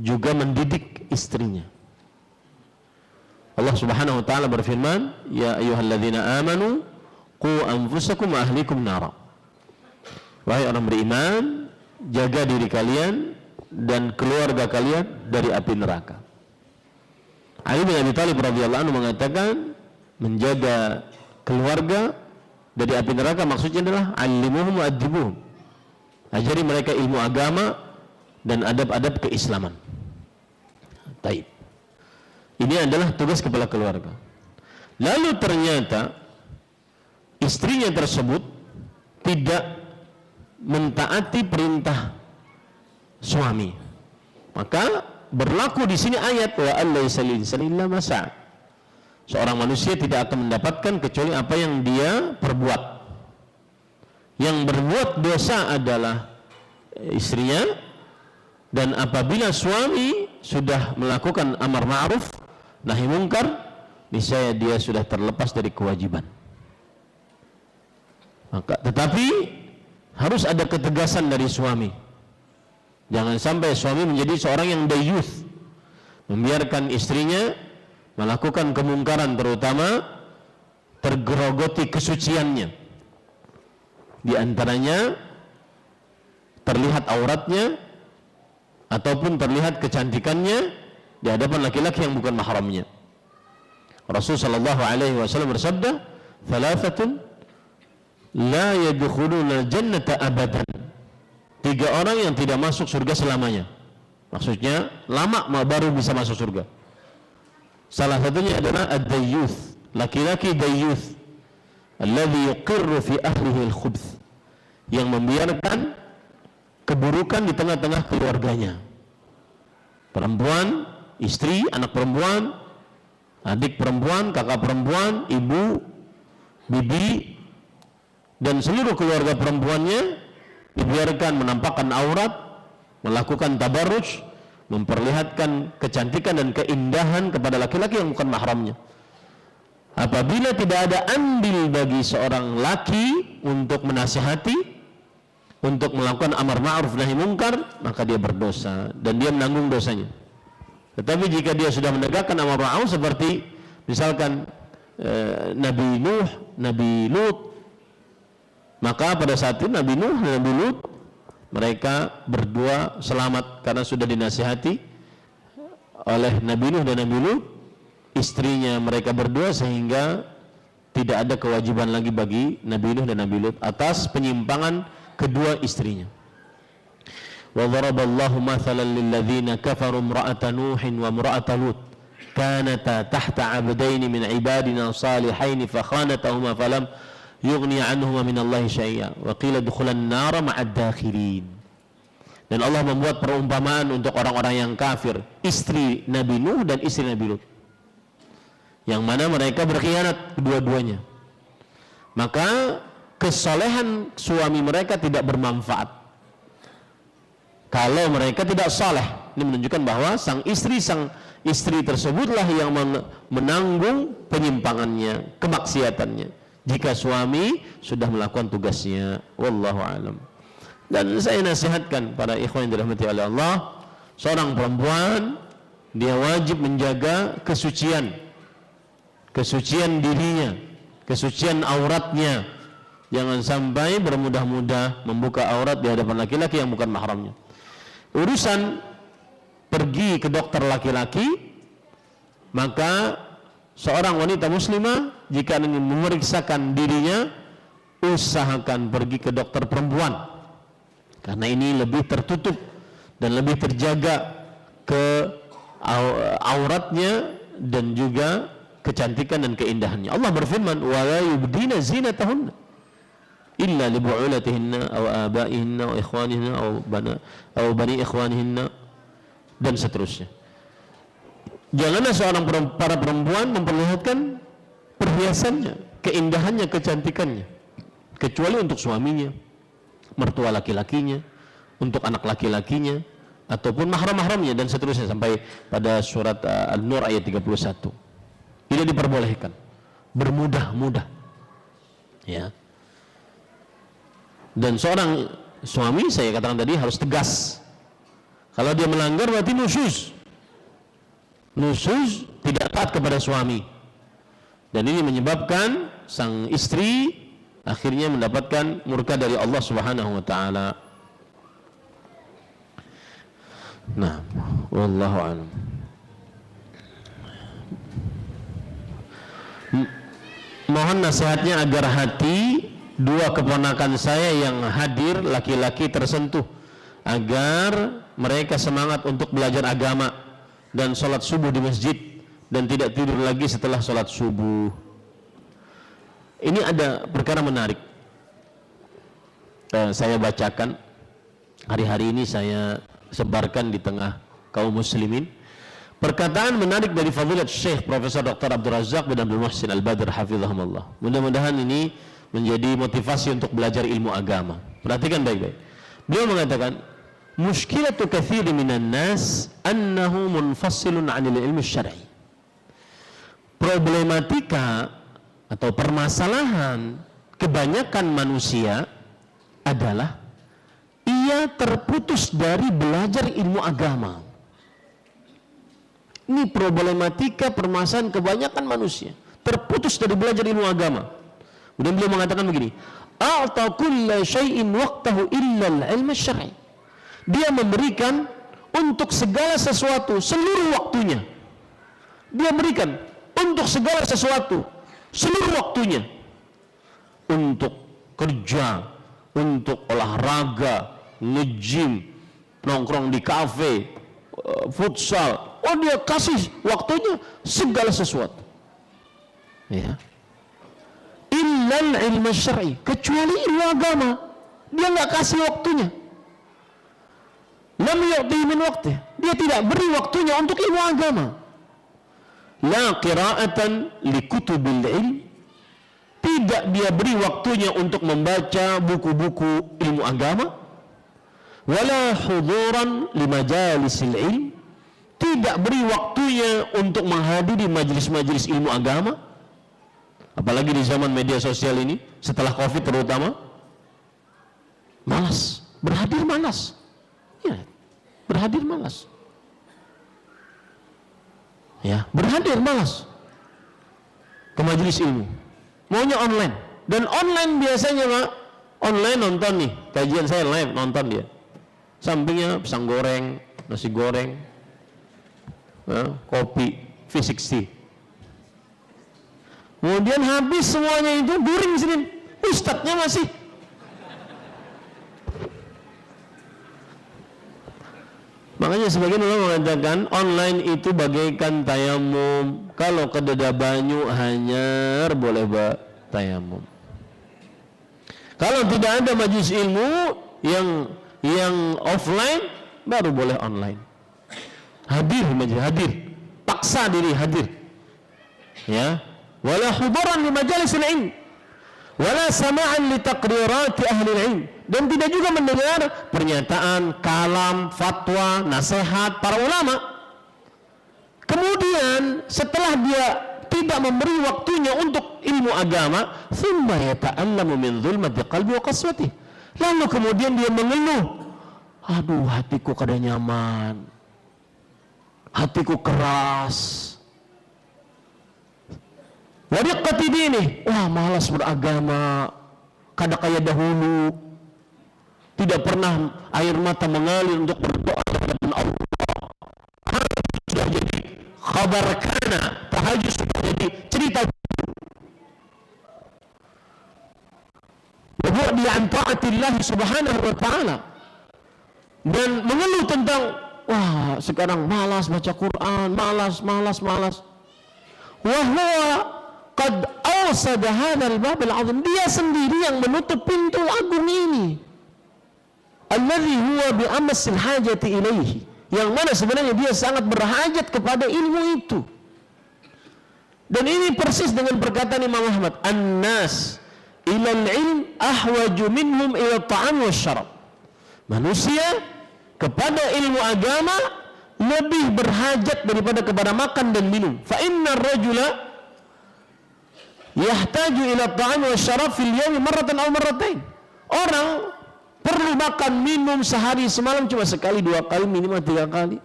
juga mendidik istrinya. Allah Subhanahu wa taala berfirman, ya ayyuhalladzina amanu qu anfusakum wa ahlikum nara. Wahai orang beriman, jaga diri kalian dan keluarga kalian dari api neraka. Ali bin Abi Thalib radhiyallahu anhu mengatakan, menjaga keluarga dari api neraka maksudnya adalah alimuhum wa adibuhum, ajari mereka ilmu agama dan adab-adab keislaman. Taib. Ini adalah tugas kepala keluarga. Lalu ternyata istrinya tersebut tidak mentaati perintah suami, maka berlaku di sini ayat wa allaisa lil insani illa ma sa'a. Seorang manusia tidak akan mendapatkan kecuali apa yang dia perbuat. Yang berbuat dosa adalah istrinya, dan apabila suami sudah melakukan amar ma'ruf nahi mungkar, niscaya dia sudah terlepas dari kewajiban. Tetapi harus ada ketegasan dari suami. Jangan sampai suami menjadi seorang yang dayuth, membiarkan istrinya melakukan kemungkaran, terutama tergerogoti kesuciannya. Di antaranya terlihat auratnya ataupun terlihat kecantikannya di hadapan laki-laki yang bukan mahramnya. Rasulullah sallallahu alaihi wasallam bersabda, "Thalathatun la yadkhuluna jannata abadan." 3 orang yang tidak masuk surga selamanya. Maksudnya lama baru bisa masuk surga. Salah satunya adalah ad-dayyuth, laki-laki dayyuth, alladhi yuqirru fi ahlihi al-khubth, yang membiarkan keburukan di tengah-tengah keluarganya. Perempuan, istri, anak perempuan, adik perempuan, kakak perempuan, ibu, bibi, dan seluruh keluarga perempuannya dibiarkan menampakkan aurat, melakukan tabarruj, memperlihatkan kecantikan dan keindahan kepada laki-laki yang bukan mahramnya. Apabila tidak ada andil bagi seorang laki untuk menasihati, untuk melakukan amar ma'ruf nahi mungkar, maka dia berdosa dan dia menanggung dosanya. Tetapi jika dia sudah menegakkan amar ma'ruf seperti misalkan Nabi Nuh, Nabi Lut, maka pada saat itu Nabi Nuh dan Nabi Lut mereka berdua selamat karena sudah dinasihati oleh Nabi Nuh dan Nabi Lut istrinya mereka berdua, sehingga tidak ada kewajiban lagi bagi Nabi Nuh dan Nabi Lut atas penyimpangan kedua istrinya. Wa daraballahu mathalan lil ladzina kafaru imra'ata Nuhin wa imra'ata Lut kanata tahta 'abdaini min 'ibadina salihaini fa khanatahuma falam yughni anhuma minallahi syai'a wa qila dukhulan nara ma'ad dakhilin. Dan Allah membuat perumpamaan untuk orang-orang yang kafir, istri Nabi Nuh dan istri Nabi Lut, yang mana mereka berkhianat kedua-duanya. Maka kesolehan suami mereka tidak bermanfaat kalau mereka tidak saleh. Ini menunjukkan bahwa sang istri tersebutlah yang menanggung penyimpangannya, kemaksiatannya. jika suami sudah melakukan tugasnya. Wallahu a'lam. Dan saya nasihatkan pada ikhwan yang dirahmati oleh Allah, seorang perempuan dia wajib menjaga kesucian dirinya, kesucian auratnya. Jangan sampai bermudah-mudah membuka aurat di hadapan laki-laki yang bukan mahramnya. Urusan pergi ke dokter laki-laki, maka seorang wanita muslimah jika ingin memeriksakan dirinya, usahakan pergi ke dokter perempuan, karena ini lebih tertutup dan lebih terjaga ke auratnya dan juga kecantikan dan keindahannya. Allah berfirman, wa la yubdina zinatahunna illa li bu'ulatihinna aw abaihinna aw ikhwanihinna aw bani ikhwanihinna, dan seterusnya. Janganlah para perempuan memperlihatkan perhiasannya, keindahannya, kecantikannya, kecuali untuk suaminya, mertua laki-lakinya, untuk anak laki-lakinya, ataupun mahram-mahramnya, dan seterusnya sampai pada surat An-Nur ayat 31. Tidak diperbolehkan bermudah-mudah, ya. Dan seorang suami, saya katakan tadi, harus tegas. Kalau dia melanggar berarti nusyuz, tidak taat kepada suami, dan ini menyebabkan sang istri akhirnya mendapatkan murka dari Allah Subhanahu wa taala. Nah, wallahu a'lam. Mohon nasihatnya agar hati dua keponakan saya yang hadir laki-laki tersentuh, agar mereka semangat untuk belajar agama dan sholat subuh di masjid dan tidak tidur lagi setelah sholat subuh. Ini ada perkara menarik, saya bacakan hari-hari ini, saya sebarkan di tengah kaum muslimin. Perkataan menarik dari Fadilat Syekh Profesor Dr. Abdul Razak bin Abdul Muhsin Al-Badr hafizahumullah. Mudah-mudahan ini menjadi motivasi untuk belajar ilmu agama. Perhatikan baik-baik. Beliau mengatakan, mushkilatu katsiri minan nas annahu munfasilun 'anil ilmi syar'i. Problematika atau permasalahan kebanyakan manusia adalah ia terputus dari belajar ilmu agama. Ini problematika permasalahan kebanyakan manusia, terputus dari belajar ilmu agama. Kemudian beliau mengatakan begini, a'ta kulla syai'in waqtahu illa al-'ilm asy-syar'i. Dia memberikan untuk segala sesuatu seluruh waktunya. Dia berikan untuk segala sesuatu seluruh waktunya. Untuk kerja, untuk olahraga, nge-gym, nongkrong di kafe, futsal. Oh, dia kasih waktunya segala sesuatu. Ya. Illal ilmu syar'i, kecuali ilmu agama, dia nggak kasih waktunya. Lam yu'ti min waqti, dia tidak beri waktunya untuk ilmu agama. La qira'atan li kutubil ilm, tidak dia beri waktunya untuk membaca buku-buku ilmu agama. Wala huduran li majalisil ilm, tidak beri waktunya untuk menghadiri majelis-majelis ilmu agama. Apalagi di zaman media sosial ini, setelah Covid terutama, malas, berhadir malas. Ya, berhadir malas. Ya, berhadir malas ke majelis ilmu. Maunya online. Dan online biasanya, Pak, online nonton nih, kajian saya live, nonton dia. Sampingnya pisang goreng, nasi goreng, kopi V60. Kemudian habis semuanya itu, guring sini, ustadznya masih. Makanya sebagian ulama mengatakan online itu bagaikan tayamum. Kalau kedada banyu hanyar boleh tayamum. Kalau tidak ada majelis ilmu yang offline, baru boleh online. Hadir majelis, hadir, paksa diri hadir. Ya, wala huduran li majalisil ilm, wala sama'an li taqrirati ahli ilm, dan tidak juga mendengar pernyataan, kalam, fatwa, nasihat para ulama. Kemudian setelah dia tidak memberi waktunya untuk ilmu agama, thumma yata'allamu min dhulmati qalbi wa qaswati. Lalu kemudian dia mengeluh, aduh hatiku kada nyaman, hatiku keras, wa riqqati dini, wah malas beragama, kada kayak dahulu, tidak pernah air mata mengalir untuk berdoa kepada Allah. Sudah jadi khabar kana, tahajud sudah jadi cerita. Bahwa dia an ta'atillah subhanahu wa ta'ala, dan mengeluh tentang wah sekarang malas baca Quran, malas. Wa huwa qad awsada hadzal bab al-'azim, dia sendiri yang menutup pintu agung ini. Alladhi huwa bi amassil hajati ilaihi, yang mana sebenarnya dia sangat berhajat kepada ilmu itu. Dan ini persis dengan perkataan Imam Ahmad, an-nas ilal ilm ahwaju minhum ila ta'am wa syarab. Manusia kepada ilmu agama lebih berhajat daripada kepada makan dan minum. Fa inna ar-rajula yahtaju ila ta'am wa syarab fil yawmi marratan aw marratain. Orang perlu makan minum sehari semalam cuma sekali, 2 kali, minimal 3 kali.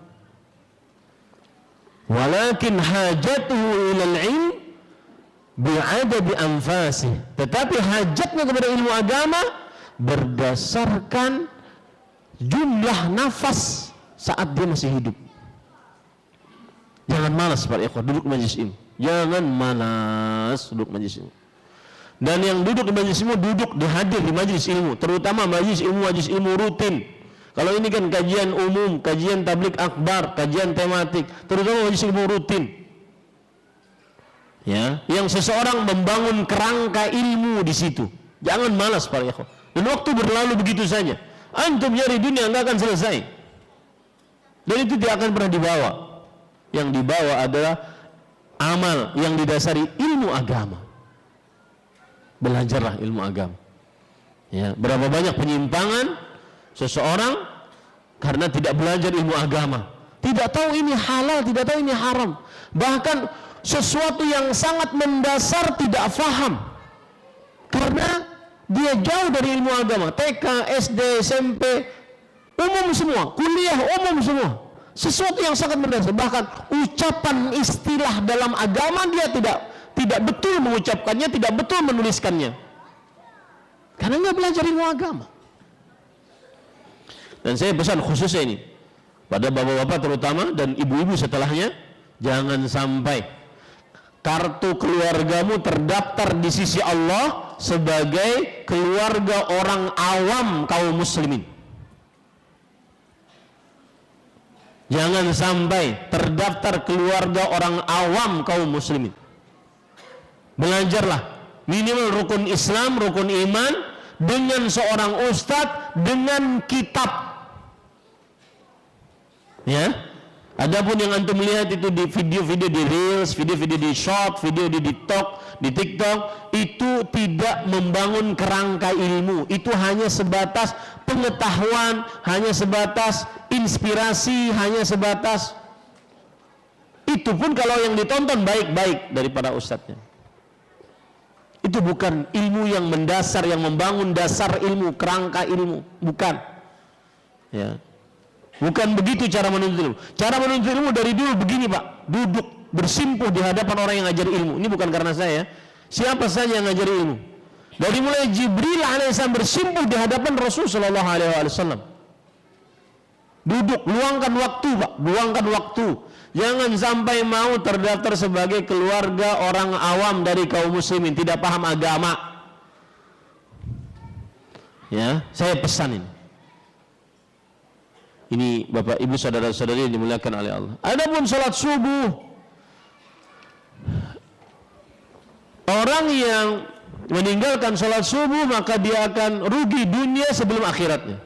Walakin hajatuhu ilal ilm bi'adadi anfasih, tetapi hajatnya kepada ilmu agama berdasarkan jumlah nafas saat dia masih hidup. Jangan malas para ikhwah duduk majlis ilmu, jangan malas duduk majlis ilmu. Dan yang duduk di majlis ilmu, duduk hadir di majlis ilmu, terutama majlis ilmu rutin. Kalau ini kan kajian umum, kajian tablik akbar, kajian tematik, terutama majlis ilmu rutin. Ya, yang seseorang membangun kerangka ilmu di situ. Jangan malas para ikhwan. Dan waktu berlalu begitu saja. Antum nyari dunia enggak akan selesai. Dan itu tidak akan pernah dibawa. Yang dibawa adalah amal yang didasari ilmu agama. Belajarlah ilmu agama. Ya, berapa banyak penyimpangan seseorang karena tidak belajar ilmu agama. Tidak tahu ini halal, tidak tahu ini haram. Bahkan sesuatu yang sangat mendasar tidak faham karena dia jauh dari ilmu agama. TK, SD, SMP, umum semua, kuliah umum semua. Sesuatu yang sangat mendasar, bahkan ucapan istilah dalam agama dia tidak betul mengucapkannya, tidak betul menuliskannya karena nggak belajar ilmu agama. Dan saya pesan khususnya ini pada bapak-bapak terutama dan ibu-ibu setelahnya, jangan sampai kartu keluargamu terdaftar di sisi Allah sebagai keluarga orang awam kaum muslimin. Jangan sampai terdaftar keluarga orang awam kaum muslimin. Belajarlah minimal rukun Islam, rukun iman dengan seorang ustadz, dengan kitab. Ya. Adapun yang antum lihat itu di video-video di Reels, video-video di Short, video di TikTok, itu tidak membangun kerangka ilmu. Itu hanya sebatas pengetahuan, hanya sebatas inspirasi, hanya sebatas itu pun kalau yang ditonton baik-baik dari para ustadznya. Itu bukan ilmu yang mendasar, yang membangun dasar ilmu, kerangka ilmu, bukan. Ya. Bukan begitu cara menuntut ilmu. Cara menuntut ilmu dari dulu begini Pak, duduk bersimpuh di hadapan orang yang ngajar ilmu. Ini bukan karena saya, siapa saja yang ngajar ilmu. Dari mulai Jibril alaihissalam bersimpuh di hadapan Rasul sallallahu alaihi wasallam. Duduk, luangkan waktu Pak, luangkan waktu. Jangan sampai mau terdaftar sebagai keluarga orang awam dari kaum muslimin, tidak paham agama. Ya, saya pesan ini. Ini Bapak Ibu saudara-saudari yang dimuliakan oleh Allah. Adapun salat subuh, orang yang meninggalkan salat subuh maka dia akan rugi dunia sebelum akhiratnya.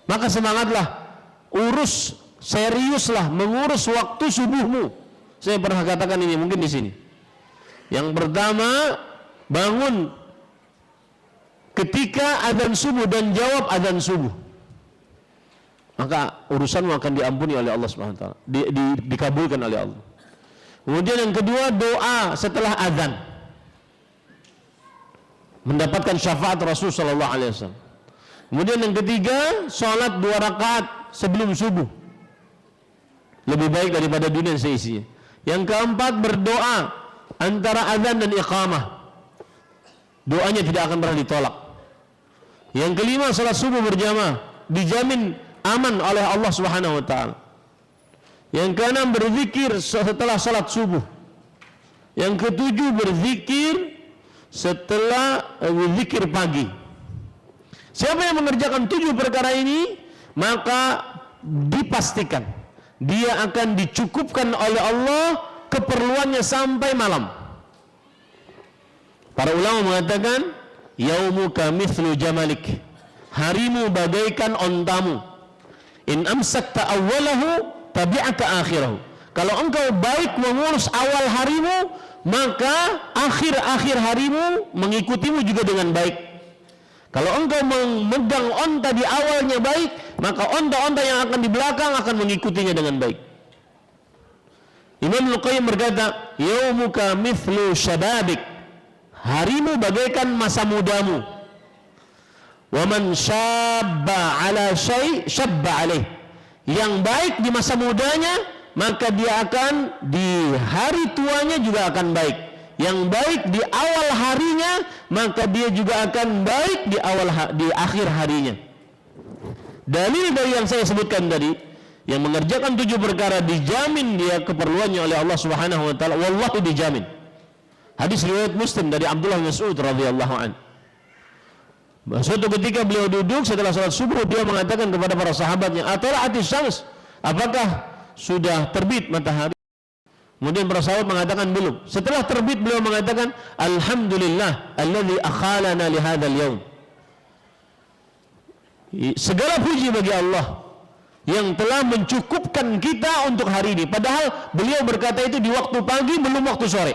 Maka semangatlah, seriuslah mengurus waktu subuhmu. Saya pernah katakan ini mungkin di sini. Yang pertama, bangun ketika azan subuh dan jawab azan subuh. Maka urusanmu akan diampuni oleh Allah Subhanahu wa taala, dikabulkan oleh Allah. Kemudian yang kedua, doa setelah azan, mendapatkan syafaat Rasul sallallahu alaihi wasallam. Kemudian yang ketiga, sholat 2 rakaat sebelum subuh, lebih baik daripada dunia seisinya. Yang keempat, berdoa antara azan dan iqamah, doanya tidak akan pernah ditolak. Yang kelima, sholat subuh berjamaah, dijamin aman oleh Allah Subhanahu wa taala. Yang keenam, berzikir setelah sholat subuh. Yang ketujuh, berzikir setelah zikir pagi. Siapa yang mengerjakan 7 perkara ini, maka dipastikan dia akan dicukupkan oleh Allah keperluannya sampai malam. Para ulama mengatakan, yaumuka mithlu jamalik, harimu bagaikan ontamu. In amsakta awwalahu tabi'aka akhirahu. Kalau engkau baik mengurus awal harimu, maka akhir-akhir harimu mengikutimu juga dengan baik. Kalau engkau memegang onta di awalnya baik, maka onta-onta yang akan di belakang akan mengikutinya dengan baik. Imam Al-Qayyim berkata, yaumuka mithlu syababik, harimu bagaikan masa mudamu. Wa man syabba ala syai' syabba alaih. Yang baik di masa mudanya, maka dia akan di hari tuanya juga akan baik. Yang baik di awal harinya, maka dia juga akan baik di akhir harinya. Dalil dari yang saya sebutkan tadi, yang mengerjakan 7 perkara dijamin dia keperluannya oleh Allah Subhanahu wa taala, wallahu dijamin. Hadis riwayat Muslim dari Abdullah bin Mas'ud radhiyallahu anhu. Suatu ketika beliau duduk setelah salat subuh, dia mengatakan kepada para sahabatnya, "Atala'atis syams?" Apakah sudah terbit matahari? Kemudian para sahabat mengatakan belum. Setelah terbit, beliau mengatakan, "Alhamdulillah alladzi akhalana li hadzal yaum." Segala puji bagi Allah yang telah mencukupkan kita untuk hari ini. Padahal beliau berkata itu di waktu pagi, belum waktu sore.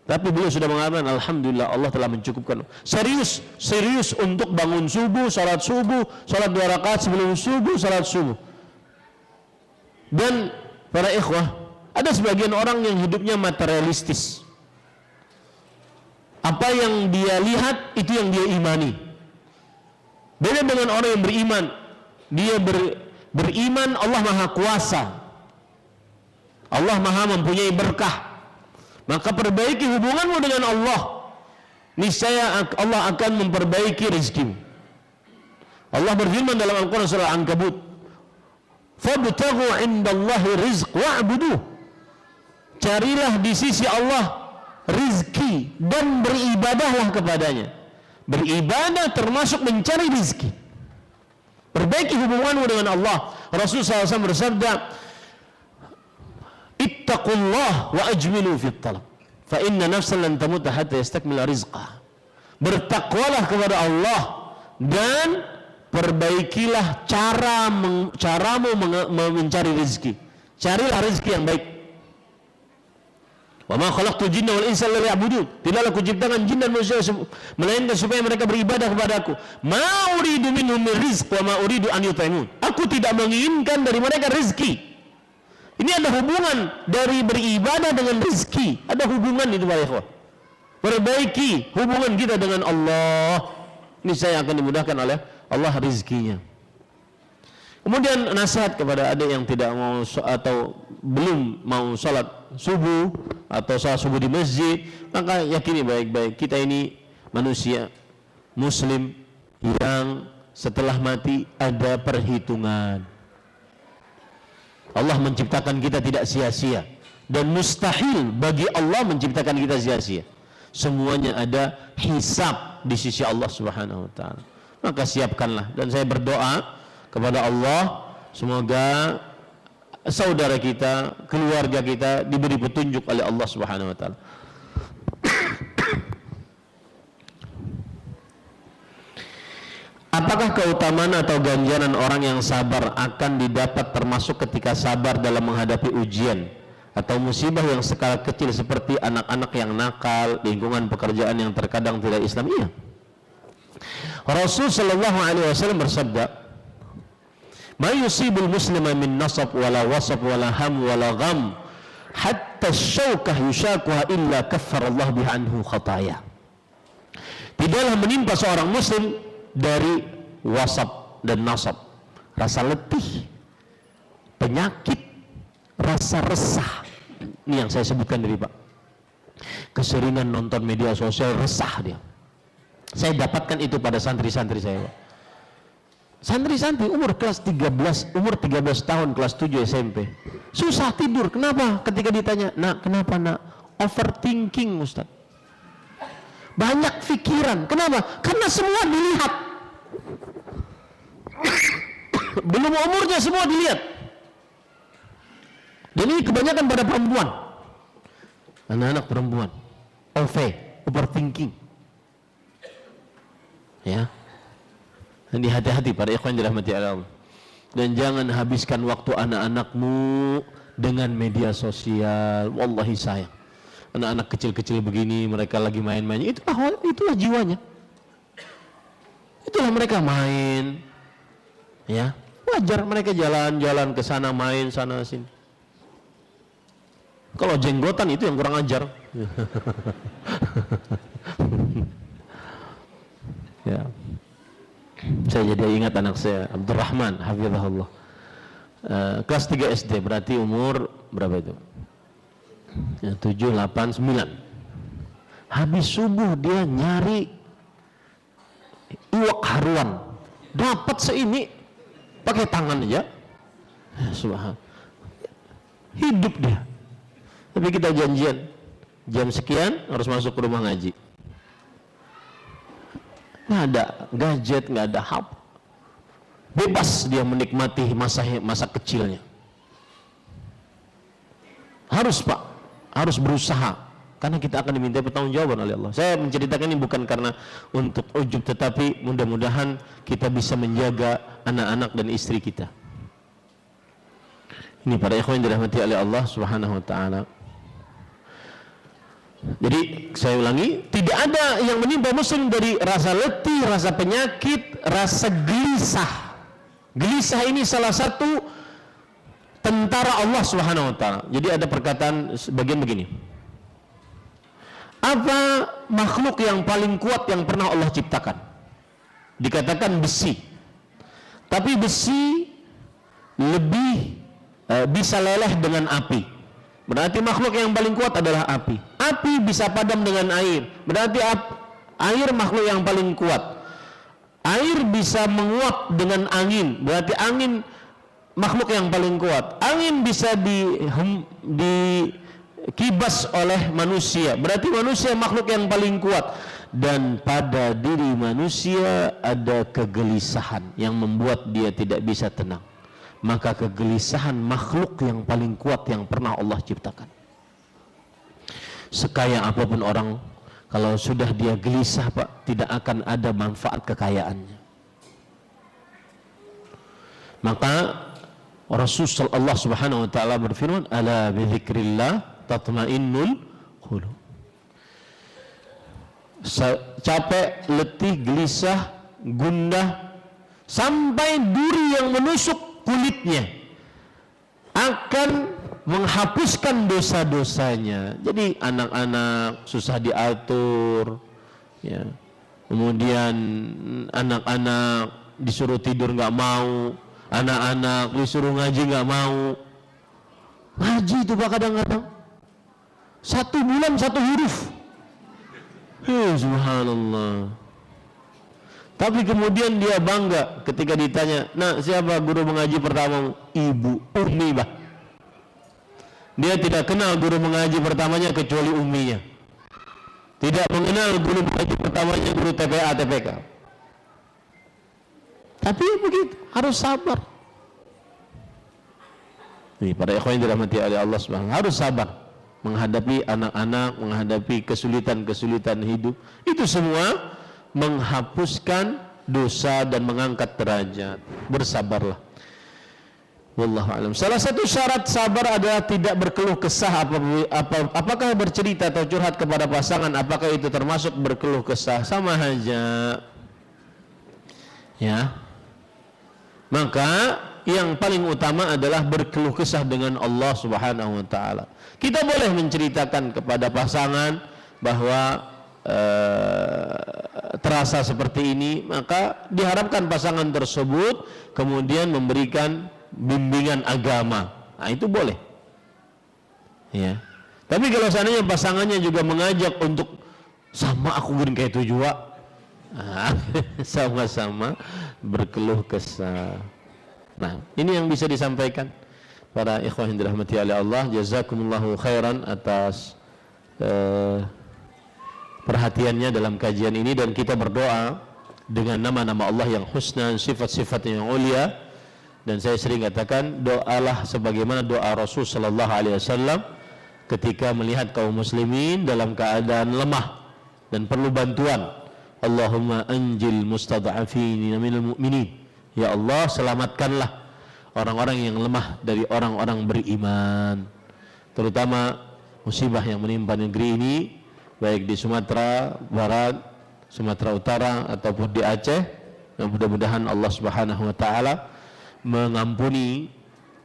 Tapi beliau sudah mengatakan, alhamdulillah Allah telah mencukupkan. Serius untuk bangun subuh, salat 2 rakaat sebelum subuh, salat subuh. Dan para ikhwah, ada sebagian orang yang hidupnya materialistis. Apa yang dia lihat, itu yang dia imani. Beda dengan orang yang beriman. Dia beriman Allah Maha Kuasa, Allah Maha mempunyai berkah. Maka perbaiki hubunganmu dengan Allah, niscaya Allah akan memperbaiki rezekimu. Allah berfirman dalam Al-Quran surah Al-Ankabut, "Fabtaghu indallahi rizq wa'buduh." Carilah di sisi Allah rizki dan beribadahlah kepadanya. Beribadah termasuk mencari rizki. Perbaiki hubunganmu dengan Allah. Rasulullah SAW bersabda, "Ittaqullah wa ajmilu fit talab, fa inna nafsan lan tamuta hatta yastakmila rizqah." Bertakwalah kepada Allah dan perbaikilah caramu mencari rezeki. Carilah rezeki yang baik. Wa ma khalaqtul jinna wal insa illa liya'budun. Tidaklah kuciptakan jin dan manusia melainkan supaya mereka beribadah kepadaku. Ma uridu minhum min rizq wa ma uridu an yut'imun. Aku tidak menginginkan dari mereka rezeki. Ini ada hubungan dari beribadah dengan rezeki. Ada hubungan itu para ikhwah. Perbaiki hubungan kita dengan Allah, ini saya akan dimudahkan oleh Allah rezekinya. Kemudian nasihat kepada adik yang tidak mau atau belum mau sholat subuh atau sholat subuh di masjid, maka yakini baik-baik, kita ini manusia muslim yang setelah mati ada perhitungan. Allah menciptakan kita tidak sia-sia, dan mustahil bagi Allah menciptakan kita sia-sia. Semuanya ada hisab di sisi Allah Subhanahu wa taala. Maka siapkanlah, dan saya berdoa kepada Allah semoga saudara kita, keluarga kita diberi petunjuk oleh Allah Subhanahu wa taala. Apakah keutamaan atau ganjaran orang yang sabar akan didapat termasuk ketika sabar dalam menghadapi ujian atau musibah yang skala kecil seperti anak-anak yang nakal, lingkungan pekerjaan yang terkadang tidak Islam? Iya. Rasul sallallahu alaihi wasallam bersabda, "Ma yusibul muslima min nasab wala wasab wala ham wala gham hatta syaukah yushakuha illa kaffarallahu biha anhu khataya. Tidaklah menimpa seorang muslim dari wasab dan nasab, rasa letih, penyakit, rasa resah. Ini yang saya sebutkan tadi Pak. Keseringan nonton media sosial, resah dia. Saya dapatkan itu pada santri-santri saya Pak. Santri-santri umur 13 tahun, kelas 7 SMP. Susah tidur. Kenapa? Ketika ditanya, "Nak, kenapa nak?" Overthinking Ustaz. Banyak pikiran. Kenapa? Karena semua dilihat. Belum umurnya semua dilihat. Dan ini kebanyakan pada perempuan. Anak-anak perempuan. Overthinking. Ya. Dan hati-hati para ikhwan dirahmati Allah. Dan jangan habiskan waktu anak-anakmu dengan media sosial. Wallahi sayang. Anak-anak kecil-kecil begini, mereka lagi main-main. Itulah jiwanya. Itulah mereka main. Ya, wajar mereka jalan-jalan ke sana, main sana sini. Kalau jenggotan itu yang kurang ajar. Ya. Saya jadi ingat anak saya Abdurrahman hafizahullah, kelas 3 SD, berarti umur berapa itu? 7, 8, 9. Habis subuh dia nyari iwak haruan, dapat seini pakai tangan aja. Subhanallah, hidup dia. Tapi kita janjian jam sekian harus masuk ke rumah ngaji. Nggak ada gadget, nggak ada HP, bebas dia menikmati masa kecilnya. Harus Pak, harus berusaha, karena kita akan diminta pertanggungjawaban oleh Allah. Saya menceritakan ini bukan karena untuk ujub, tetapi mudah-mudahan kita bisa menjaga anak-anak dan istri kita. Ini para ikhwan yang dirahmati oleh Allah Subhanahu wa taala. Jadi saya ulangi, tidak ada yang menimpa muslim dari rasa letih, rasa penyakit, rasa gelisah. Gelisah ini salah satu tentara Allah Subhanahu wa taala. Jadi ada perkataan bagian begini. Apa makhluk yang paling kuat yang pernah Allah ciptakan? Dikatakan besi. Tapi besi lebih bisa leleh dengan api. Berarti makhluk yang paling kuat adalah api. Api bisa padam dengan air. Berarti air makhluk yang paling kuat. Air bisa menguap dengan angin. Berarti angin makhluk yang paling kuat. Angin bisa dikibas oleh manusia. Berarti manusia makhluk yang paling kuat. Dan pada diri manusia ada kegelisahan yang membuat dia tidak bisa tenang. Maka kegelisahan makhluk yang paling kuat yang pernah Allah ciptakan. Sekaya apapun orang, kalau sudah dia gelisah Pak, tidak akan ada manfaat kekayaannya. Maka Rasulullah Allah Subhanahu wa taala berfirman, "Ala bi dzikrillah tatmainnul qulub." Capek, letih, gelisah, gundah, sampai duri yang menusuk kulitnya akan menghapuskan dosa-dosanya. Jadi anak-anak susah diatur, ya. Kemudian anak-anak disuruh tidur nggak mau, anak-anak disuruh ngaji nggak mau. Ngaji itu Pak kadang-kadang 1 bulan 1 huruf. Subhanallah. Tapi kemudian dia bangga ketika ditanya, "Nah, siapa guru mengaji pertama?" "Ibu, Umi, Bah." Dia tidak kenal guru mengaji pertamanya kecuali uminya. Tidak mengenal guru mengaji pertamanya guru TPA, TPK. Tapi begitu, harus sabar. Ini para ikhwan yang dirahmati oleh Allah Subhanahu, harus sabar menghadapi anak-anak, menghadapi kesulitan-kesulitan hidup. Itu semua menghapuskan dosa dan mengangkat derajat. Bersabarlah. Wallahu a'lam. Salah satu syarat sabar adalah tidak berkeluh kesah. Apakah bercerita atau curhat kepada pasangan, apakah itu termasuk berkeluh kesah? Sama saja. Ya. Maka yang paling utama adalah berkeluh kesah dengan Allah Subhanahu wa taala. Kita boleh menceritakan kepada pasangan bahwa terasa seperti ini, maka diharapkan pasangan tersebut kemudian memberikan bimbingan agama. Nah, itu boleh. Ya. Tapi kalau seandainya pasangannya juga mengajak untuk sama aku gini kayak itu juga, sama-sama berkeluh kesah. Nah, ini yang bisa disampaikan para ikhwah yang dirahmati oleh Allah. Jazakumullahu khairan atas perhatiannya dalam kajian ini, dan kita berdoa dengan nama-nama Allah yang husna, sifat-sifatnya yang mulia. Dan saya sering katakan, doalah sebagaimana doa Rasul sallallahu alaihi wasallam ketika melihat kaum muslimin dalam keadaan lemah dan perlu bantuan. Allahumma anjil mustad'afin minal mu'minin. Ya Allah, selamatkanlah orang-orang yang lemah dari orang-orang beriman, terutama musibah yang menimpa negeri ini, baik di Sumatera Barat, Sumatera Utara ataupun di Aceh. Mudah-mudahan Allah Subhanahu wa taala mengampuni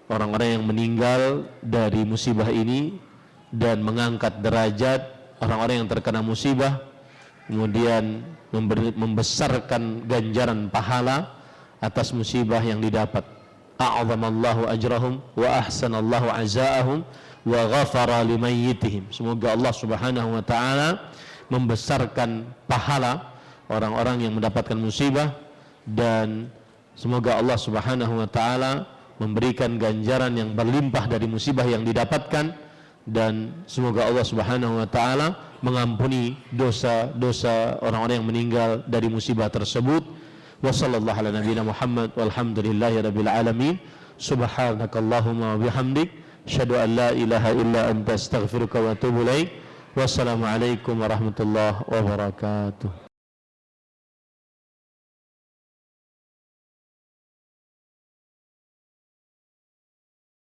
orang-orang yang meninggal dari musibah ini dan mengangkat derajat orang-orang yang terkena musibah, kemudian membesarkan ganjaran pahala atas musibah yang didapat. A'zamallahu ajrahum wa ahsanallahu azaahum wa ghafara limayyitihim. Semoga Allah Subhanahu wa taala membesarkan pahala orang-orang yang mendapatkan musibah, dan semoga Allah Subhanahu wa taala memberikan ganjaran yang berlimpah dari musibah yang didapatkan, dan semoga Allah Subhanahu wa taala mengampuni dosa-dosa orang-orang yang meninggal dari musibah tersebut. Wa sallallahu ala nabiyina Muhammad walhamdulillahi rabbil alamin. Subhanakallahumma wa bihamdik, asyhadu an la ilaha illa anta astaghfiruka wa atubu ilaik. Wassalamu alaikum warahmatullahi wabarakatuh.